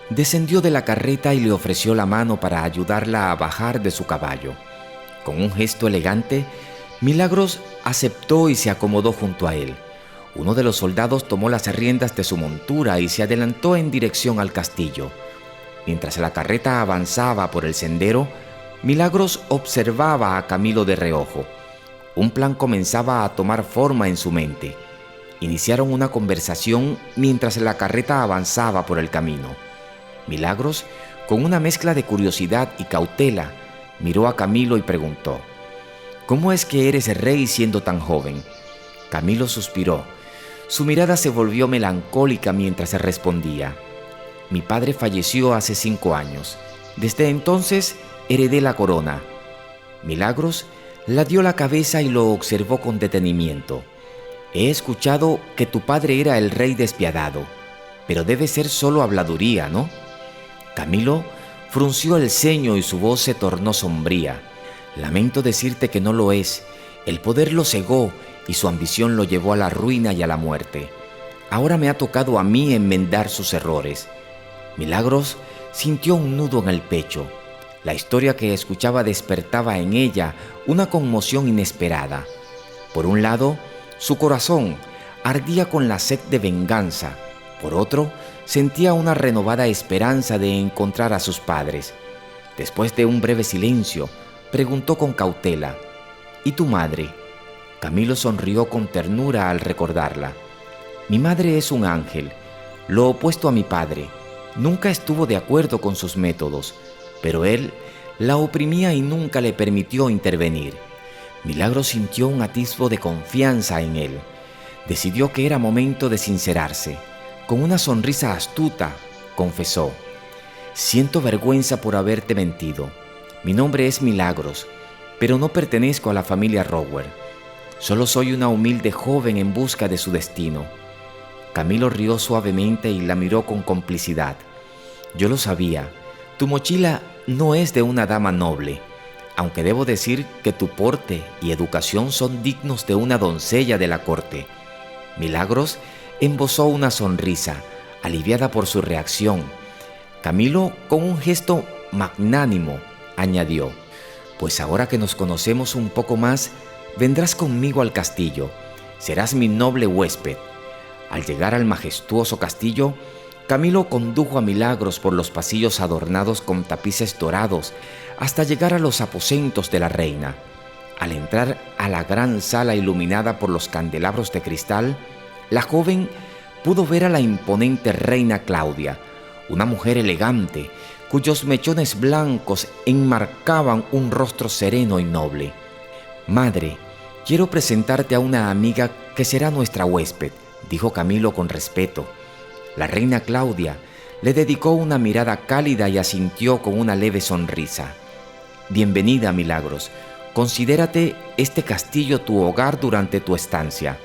descendió de la carreta y le ofreció la mano para ayudarla a bajar de su caballo. Con un gesto elegante, Milagros aceptó y se acomodó junto a él. Uno de los soldados tomó las riendas de su montura y se adelantó en dirección al castillo. Mientras la carreta avanzaba por el sendero, Milagros observaba a Camilo de reojo. Un plan comenzaba a tomar forma en su mente. Iniciaron una conversación mientras la carreta avanzaba por el camino. Milagros, con una mezcla de curiosidad y cautela, miró a Camilo y preguntó: «¿Cómo es que eres rey siendo tan joven?». Camilo suspiró. Su mirada se volvió melancólica mientras se respondía: «Mi padre falleció hace 5 años. Desde entonces heredé la corona». Milagros la dio la cabeza y lo observó con detenimiento. «He escuchado que tu padre era el rey despiadado, pero debe ser solo habladuría, ¿no?». Camilo frunció el ceño y su voz se tornó sombría. «Lamento decirte que no lo es. El poder lo cegó y su ambición lo llevó a la ruina y a la muerte. Ahora me ha tocado a mí enmendar sus errores». Milagros sintió un nudo en el pecho. La historia que escuchaba despertaba en ella una conmoción inesperada. Por un lado, su corazón ardía con la sed de venganza. Por otro, sentía una renovada esperanza de encontrar a sus padres. Después de un breve silencio, preguntó con cautela: «¿Y tu madre?». Camilo sonrió con ternura al recordarla. «Mi madre es un ángel, lo opuesto a mi padre. Nunca estuvo de acuerdo con sus métodos, pero él la oprimía y nunca le permitió intervenir». Milagros sintió un atisbo de confianza en él. Decidió que era momento de sincerarse. Con una sonrisa astuta, confesó: «Siento vergüenza por haberte mentido. Mi nombre es Milagros, pero no pertenezco a la familia Rower. Solo soy una humilde joven en busca de su destino». Camilo rió suavemente y la miró con complicidad. «Yo lo sabía. Tu mochila no es de una dama noble, aunque debo decir que tu porte y educación son dignos de una doncella de la corte». Milagros embozó una sonrisa, aliviada por su reacción. Camilo, con un gesto magnánimo, añadió: «Pues ahora que nos conocemos un poco más, vendrás conmigo al castillo. Serás mi noble huésped». Al llegar al majestuoso castillo, Camilo condujo a Milagros por los pasillos adornados con tapices dorados hasta llegar a los aposentos de la reina. Al entrar a la gran sala iluminada por los candelabros de cristal, la joven pudo ver a la imponente reina Claudia, una mujer elegante, cuyos mechones blancos enmarcaban un rostro sereno y noble. «Madre, quiero presentarte a una amiga que será nuestra huésped», dijo Camilo con respeto. La reina Claudia le dedicó una mirada cálida y asintió con una leve sonrisa. «Bienvenida, Milagros. Considérate este castillo tu hogar durante tu estancia».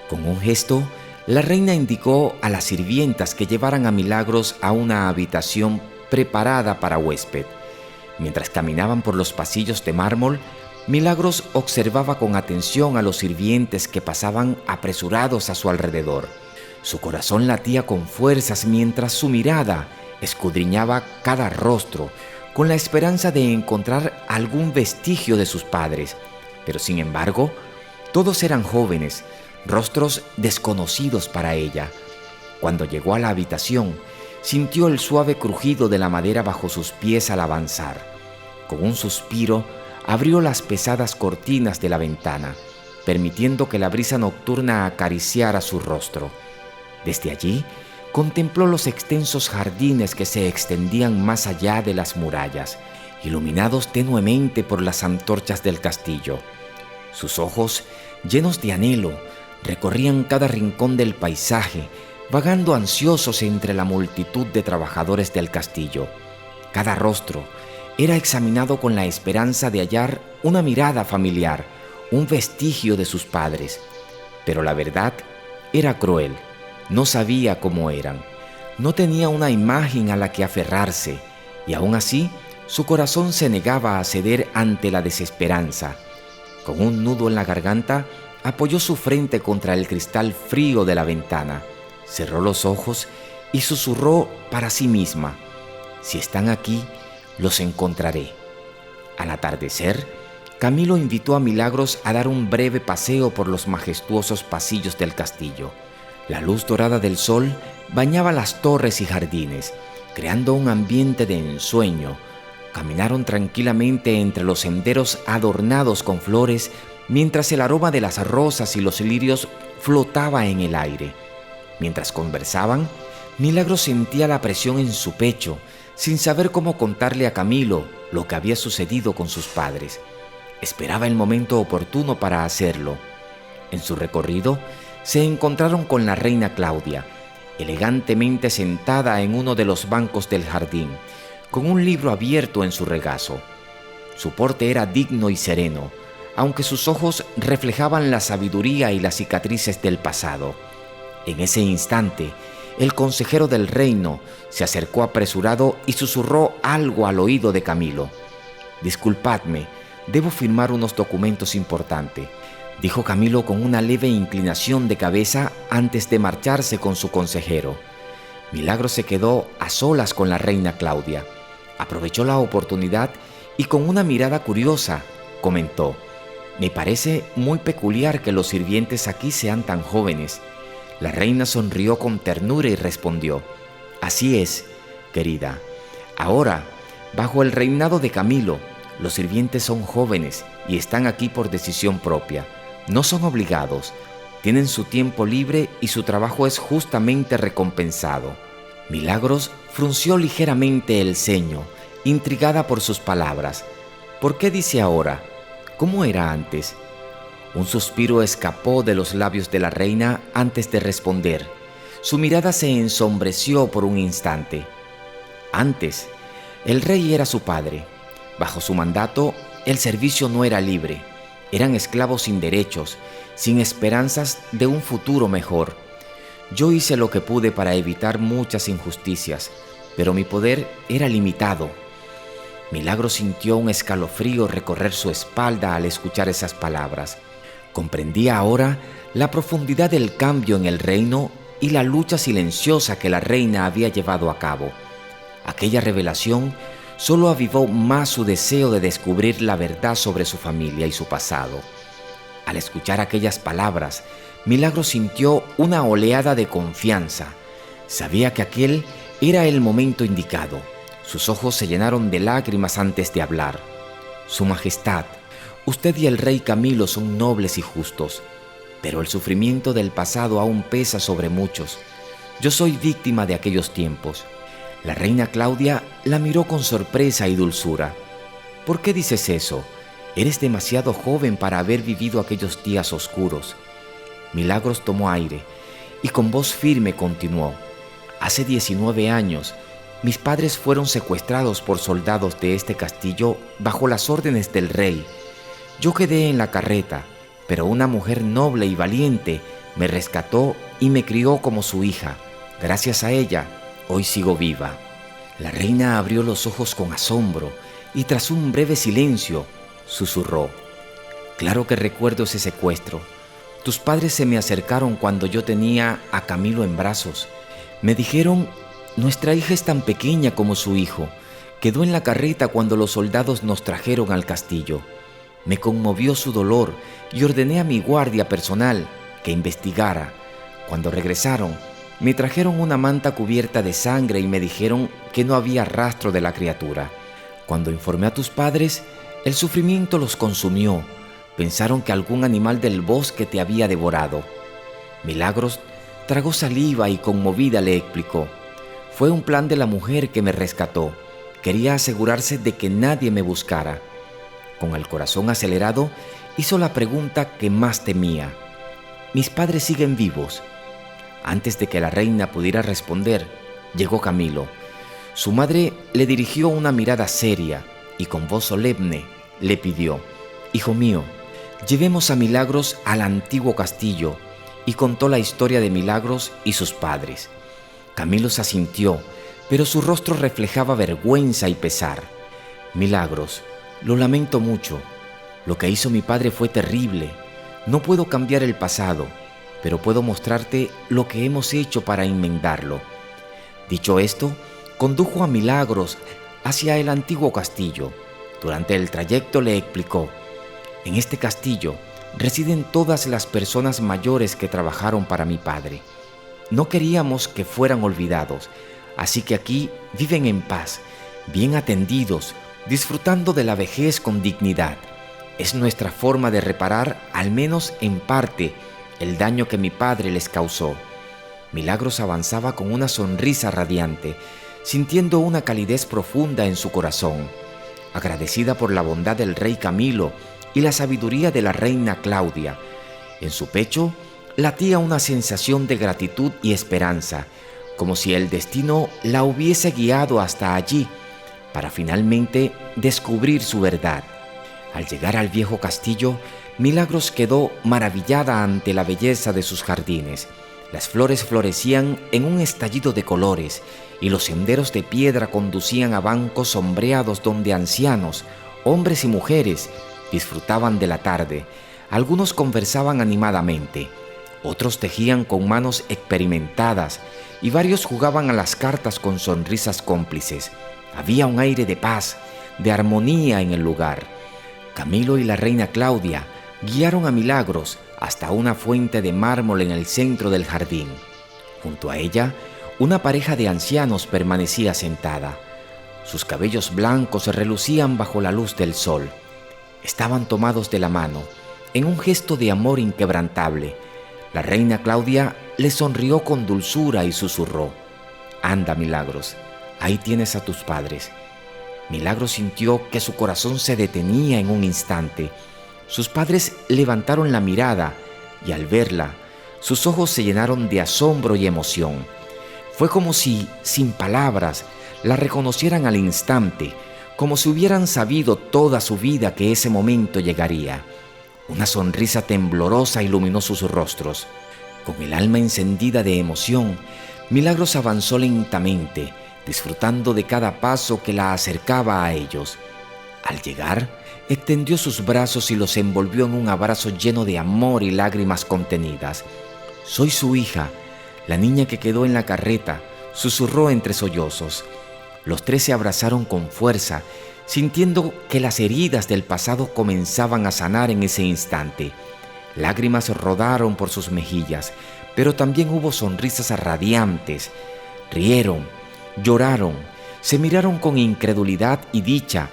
Con un gesto, la reina indicó a las sirvientas que llevaran a Milagros a una habitación preparada para huésped. Mientras caminaban por los pasillos de mármol, Milagros observaba con atención a los sirvientes que pasaban apresurados a su alrededor. Su corazón latía con fuerzas mientras su mirada escudriñaba cada rostro con la esperanza de encontrar algún vestigio de sus padres. Pero sin embargo, todos eran jóvenes, rostros desconocidos para ella. Cuando llegó a la habitación, sintió el suave crujido de la madera bajo sus pies al avanzar. Con un suspiro, abrió las pesadas cortinas de la ventana, permitiendo que la brisa nocturna acariciara su rostro. Desde allí, contempló los extensos jardines que se extendían más allá de las murallas, iluminados tenuemente por las antorchas del castillo. Sus ojos, llenos de anhelo, recorrían cada rincón del paisaje, vagando ansiosos entre la multitud de trabajadores del castillo. Cada rostro era examinado con la esperanza de hallar una mirada familiar, un vestigio de sus padres. Pero la verdad era cruel. No sabía cómo eran. No tenía una imagen a la que aferrarse, y aún así su corazón se negaba a ceder ante la desesperanza. Con un nudo en la garganta, apoyó su frente contra el cristal frío de la ventana, cerró los ojos y susurró para sí misma: «Si están aquí, los encontraré». Al atardecer, Camilo invitó a Milagros a dar un breve paseo por los majestuosos pasillos del castillo. La luz dorada del sol bañaba las torres y jardines, creando un ambiente de ensueño. Caminaron tranquilamente entre los senderos adornados con flores, mientras el aroma de las rosas y los lirios flotaba en el aire. Mientras conversaban, Milagros sentía la presión en su pecho, sin saber cómo contarle a Camilo lo que había sucedido con sus padres. Esperaba el momento oportuno para hacerlo. En su recorrido, se encontraron con la reina Claudia, elegantemente sentada en uno de los bancos del jardín, con un libro abierto en su regazo. Su porte era digno y sereno, aunque sus ojos reflejaban la sabiduría y las cicatrices del pasado. En ese instante, el consejero del reino se acercó apresurado y susurró algo al oído de Camilo. «Disculpadme, debo firmar unos documentos importantes», dijo Camilo con una leve inclinación de cabeza antes de marcharse con su consejero. Milagros se quedó a solas con la reina Claudia. Aprovechó la oportunidad y con una mirada curiosa comentó: «Me parece muy peculiar que los sirvientes aquí sean tan jóvenes». La reina sonrió con ternura y respondió: «Así es, querida. Ahora, bajo el reinado de Camilo, los sirvientes son jóvenes y están aquí por decisión propia. No son obligados, tienen su tiempo libre y su trabajo es justamente recompensado». Milagros frunció ligeramente el ceño, intrigada por sus palabras. «¿Por qué dice ahora? ¿Cómo era antes?». Un suspiro escapó de los labios de la reina antes de responder. Su mirada se ensombreció por un instante. Antes, el rey era su padre. Bajo su mandato, el servicio no era libre. Eran esclavos sin derechos, sin esperanzas de un futuro mejor. Yo hice lo que pude para evitar muchas injusticias, pero mi poder era limitado. Milagros sintió un escalofrío recorrer su espalda al escuchar esas palabras. Comprendía ahora la profundidad del cambio en el reino y la lucha silenciosa que la reina había llevado a cabo. Aquella revelación solo avivó más su deseo de descubrir la verdad sobre su familia y su pasado. Al escuchar aquellas palabras, Milagros sintió una oleada de confianza. Sabía que aquel era el momento indicado. Sus ojos se llenaron de lágrimas antes de hablar. «Su Majestad, usted y el rey Camilo son nobles y justos, pero el sufrimiento del pasado aún pesa sobre muchos. Yo soy víctima de aquellos tiempos». La reina Claudia la miró con sorpresa y dulzura. «¿Por qué dices eso? Eres demasiado joven para haber vivido aquellos días oscuros». Milagros tomó aire y con voz firme continuó: «Hace 19 años, mis padres fueron secuestrados por soldados de este castillo bajo las órdenes del rey. Yo quedé en la carreta, pero una mujer noble y valiente me rescató y me crió como su hija. Gracias a ella, hoy sigo viva». La reina abrió los ojos con asombro y tras un breve silencio, susurró: «Claro que recuerdo ese secuestro. Tus padres se me acercaron cuando yo tenía a Camilo en brazos. Me dijeron: nuestra hija es tan pequeña como su hijo. Quedó en la carreta cuando los soldados nos trajeron al castillo. Me conmovió su dolor y ordené a mi guardia personal que investigara. Cuando regresaron, me trajeron una manta cubierta de sangre y me dijeron que no había rastro de la criatura. Cuando informé a tus padres, el sufrimiento los consumió. Pensaron que algún animal del bosque te había devorado». Milagros tragó saliva y conmovida le explicó: «Fue un plan de la mujer que me rescató. Quería asegurarse de que nadie me buscara». Con el corazón acelerado, hizo la pregunta que más temía: «¿Mis padres siguen vivos?». Antes de que la reina pudiera responder, llegó Camilo. Su madre le dirigió una mirada seria y con voz solemne le pidió: «Hijo mío, llevemos a Milagros al antiguo castillo», y contó la historia de Milagros y sus padres. Camilo se asintió, pero su rostro reflejaba vergüenza y pesar. «Milagros, lo lamento mucho. Lo que hizo mi padre fue terrible. No puedo cambiar el pasado, pero puedo mostrarte lo que hemos hecho para enmendarlo». Dicho esto, condujo a Milagros hacia el antiguo castillo. Durante el trayecto le explicó: «En este castillo residen todas las personas mayores que trabajaron para mi padre. No queríamos que fueran olvidados, así que aquí viven en paz, bien atendidos, disfrutando de la vejez con dignidad. Es nuestra forma de reparar, al menos en parte, el daño que mi padre les causó». Milagros avanzaba con una sonrisa radiante, sintiendo una calidez profunda en su corazón, agradecida por la bondad del rey Camilo y la sabiduría de la reina Claudia. En su pecho latía una sensación de gratitud y esperanza, como si el destino la hubiese guiado hasta allí para finalmente descubrir su verdad. Al llegar al viejo castillo, Milagros quedó maravillada ante la belleza de sus jardines. Las flores florecían en un estallido de colores y los senderos de piedra conducían a bancos sombreados donde ancianos, hombres y mujeres disfrutaban de la tarde. Algunos conversaban animadamente, otros tejían con manos experimentadas y varios jugaban a las cartas con sonrisas cómplices. Había un aire de paz, de armonía en el lugar. Camilo y la reina Claudia guiaron a Milagros hasta una fuente de mármol en el centro del jardín. Junto a ella, una pareja de ancianos permanecía sentada. Sus cabellos blancos relucían bajo la luz del sol. Estaban tomados de la mano, en un gesto de amor inquebrantable. La reina Claudia le sonrió con dulzura y susurró: «Anda, Milagros, ahí tienes a tus padres». Milagros sintió que su corazón se detenía en un instante. Sus padres levantaron la mirada y al verla, sus ojos se llenaron de asombro y emoción. Fue como si, sin palabras, la reconocieran al instante, como si hubieran sabido toda su vida que ese momento llegaría. Una sonrisa temblorosa iluminó sus rostros. Con el alma encendida de emoción, Milagros avanzó lentamente, disfrutando de cada paso que la acercaba a ellos. Al llegar, extendió sus brazos y los envolvió en un abrazo lleno de amor y lágrimas contenidas. «Soy su hija, la niña que quedó en la carreta», susurró entre sollozos. Los tres se abrazaron con fuerza, sintiendo que las heridas del pasado comenzaban a sanar en ese instante. Lágrimas rodaron por sus mejillas, pero también hubo sonrisas radiantes. Rieron, lloraron, se miraron con incredulidad y dicha.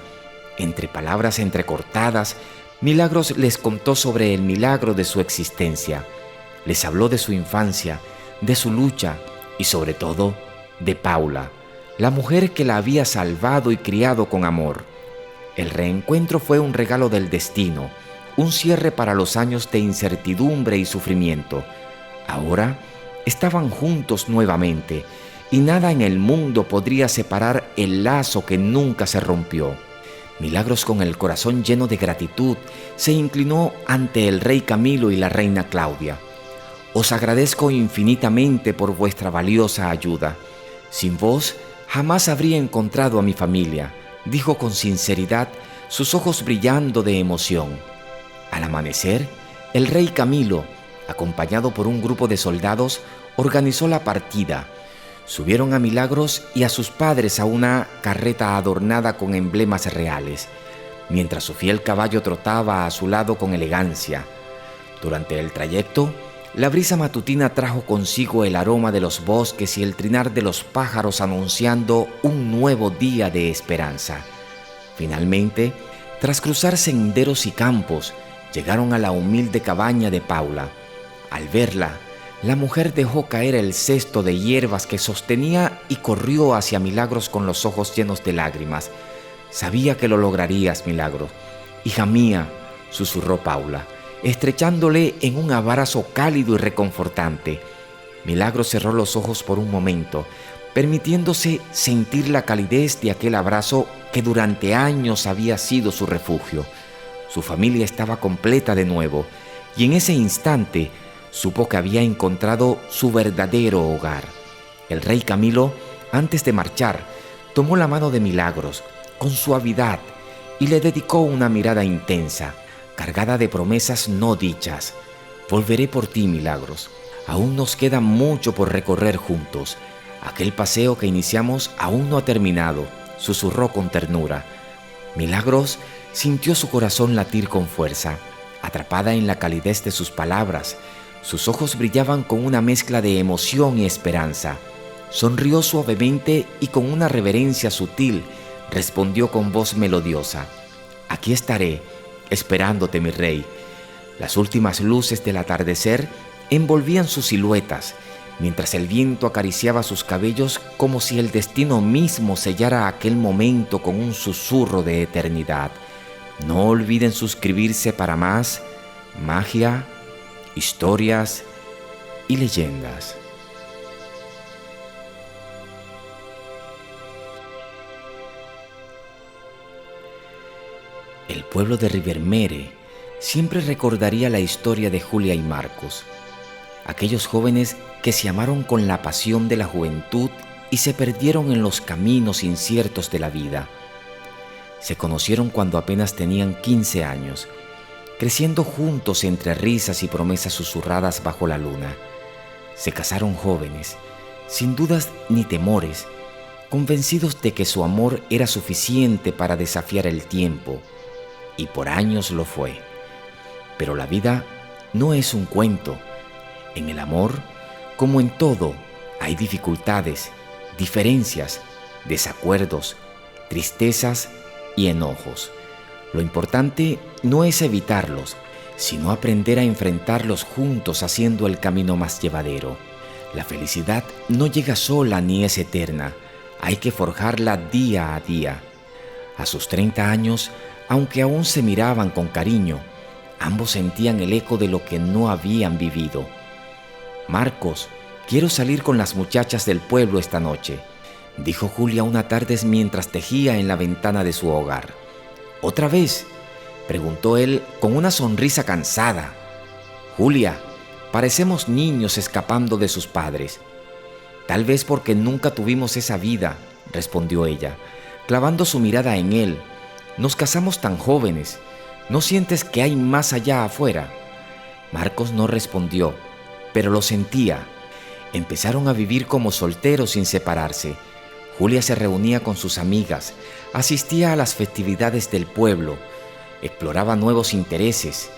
Entre palabras entrecortadas, Milagros les contó sobre el milagro de su existencia. Les habló de su infancia, de su lucha y sobre todo de Paula, la mujer que la había salvado y criado con amor. El reencuentro fue un regalo del destino, un cierre para los años de incertidumbre y sufrimiento. Ahora estaban juntos nuevamente y nada en el mundo podría separar el lazo que nunca se rompió. Milagros, con el corazón lleno de gratitud, se inclinó ante el rey Camilo y la reina Claudia. «Os agradezco infinitamente por vuestra valiosa ayuda. Sin vos jamás habría encontrado a mi familia», dijo con sinceridad, sus ojos brillando de emoción. Al amanecer, el rey Camilo, acompañado por un grupo de soldados, organizó la partida. Subieron a Milagros y a sus padres a una carreta adornada con emblemas reales, mientras su fiel caballo trotaba a su lado con elegancia. Durante el trayecto, la brisa matutina trajo consigo el aroma de los bosques y el trinar de los pájaros anunciando un nuevo día de esperanza. Finalmente, tras cruzar senderos y campos, llegaron a la humilde cabaña de Paula. Al verla, la mujer dejó caer el cesto de hierbas que sostenía y corrió hacia Milagros con los ojos llenos de lágrimas. «Sabía que lo lograrías, Milagros. Hija mía», susurró Paula, estrechándole en un abrazo cálido y reconfortante. Milagros cerró los ojos por un momento, permitiéndose sentir la calidez de aquel abrazo que durante años había sido su refugio. Su familia estaba completa de nuevo, y en ese instante supo que había encontrado su verdadero hogar. El rey Camilo, antes de marchar, tomó la mano de Milagros con suavidad y le dedicó una mirada intensa, cargada de promesas no dichas. «Volveré por ti, Milagros. Aún nos queda mucho por recorrer juntos. Aquel paseo que iniciamos aún no ha terminado», susurró con ternura. Milagros sintió su corazón latir con fuerza, atrapada en la calidez de sus palabras. Sus ojos brillaban con una mezcla de emoción y esperanza. Sonrió suavemente y con una reverencia sutil respondió con voz melodiosa: «Aquí estaré, esperándote, mi rey». Las últimas luces del atardecer envolvían sus siluetas. mientras el viento acariciaba sus cabellos como si el destino mismo sellara aquel momento con un susurro de eternidad. No olviden suscribirse para más magia, historias y leyendas. El pueblo de Rivermere siempre recordaría la historia de Julia y Marcos, aquellos jóvenes que se amaron con la pasión de la juventud y se perdieron en los caminos inciertos de la vida. Se conocieron cuando apenas tenían 15 años, creciendo juntos entre risas y promesas susurradas bajo la luna. Se casaron jóvenes, sin dudas ni temores, convencidos de que su amor era suficiente para desafiar el tiempo, y por años lo fue. Pero la vida no es un cuento. En el amor, como en todo, hay dificultades, diferencias, desacuerdos, tristezas y enojos. Lo importante no es evitarlos, sino aprender a enfrentarlos juntos haciendo el camino más llevadero. La felicidad no llega sola ni es eterna, hay que forjarla día a día. A sus 30 años, aunque aún se miraban con cariño, ambos sentían el eco de lo que no habían vivido. «Marcos, quiero salir con las muchachas del pueblo esta noche», dijo Julia una tarde mientras tejía en la ventana de su hogar. «¿Otra vez?», preguntó él con una sonrisa cansada. «Julia, parecemos niños escapando de sus padres». «Tal vez porque nunca tuvimos esa vida», respondió ella, clavando su mirada en él. «Nos casamos tan jóvenes. ¿No sientes que hay más allá afuera?». Marcos no respondió, pero lo sentía. Empezaron a vivir como solteros sin separarse. Julia se reunía con sus amigas, asistía a las festividades del pueblo, exploraba nuevos intereses.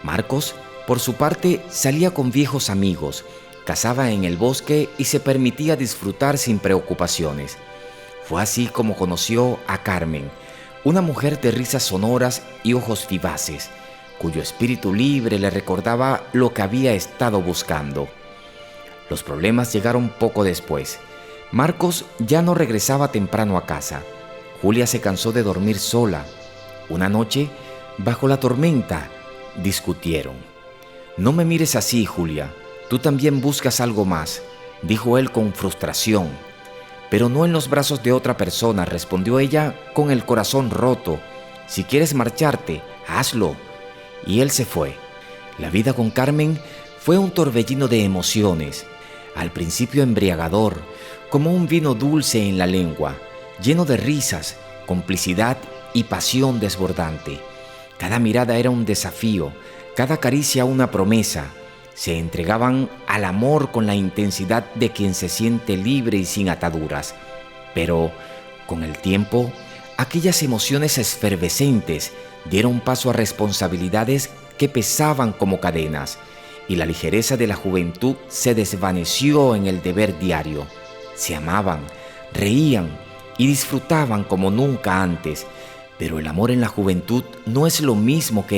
Marcos, por su parte, salía con viejos amigos, cazaba en el bosque y se permitía disfrutar sin preocupaciones. Fue así como conoció a Carmen, una mujer de risas sonoras y ojos vivaces, cuyo espíritu libre le recordaba lo que había estado buscando. Los problemas llegaron poco después. Marcos ya no regresaba temprano a casa. Julia se cansó de dormir sola. Una noche, bajo la tormenta, discutieron. «No me mires así, Julia. Tú también buscas algo más», dijo él con frustración. «Pero no en los brazos de otra persona», respondió ella con el corazón roto. «Si quieres marcharte, hazlo». Y él se fue. La vida con Carmen fue un torbellino de emociones. Al principio embriagador, como un vino dulce en la lengua, lleno de risas, complicidad y pasión desbordante. Cada mirada era un desafío, cada caricia una promesa. Se entregaban al amor con la intensidad de quien se siente libre y sin ataduras. Pero, con el tiempo, aquellas emociones efervescentes dieron paso a responsabilidades que pesaban como cadenas, y la ligereza de la juventud se desvaneció en el deber diario. Se amaban, reían y disfrutaban como nunca antes, pero el amor en la juventud no es lo mismo que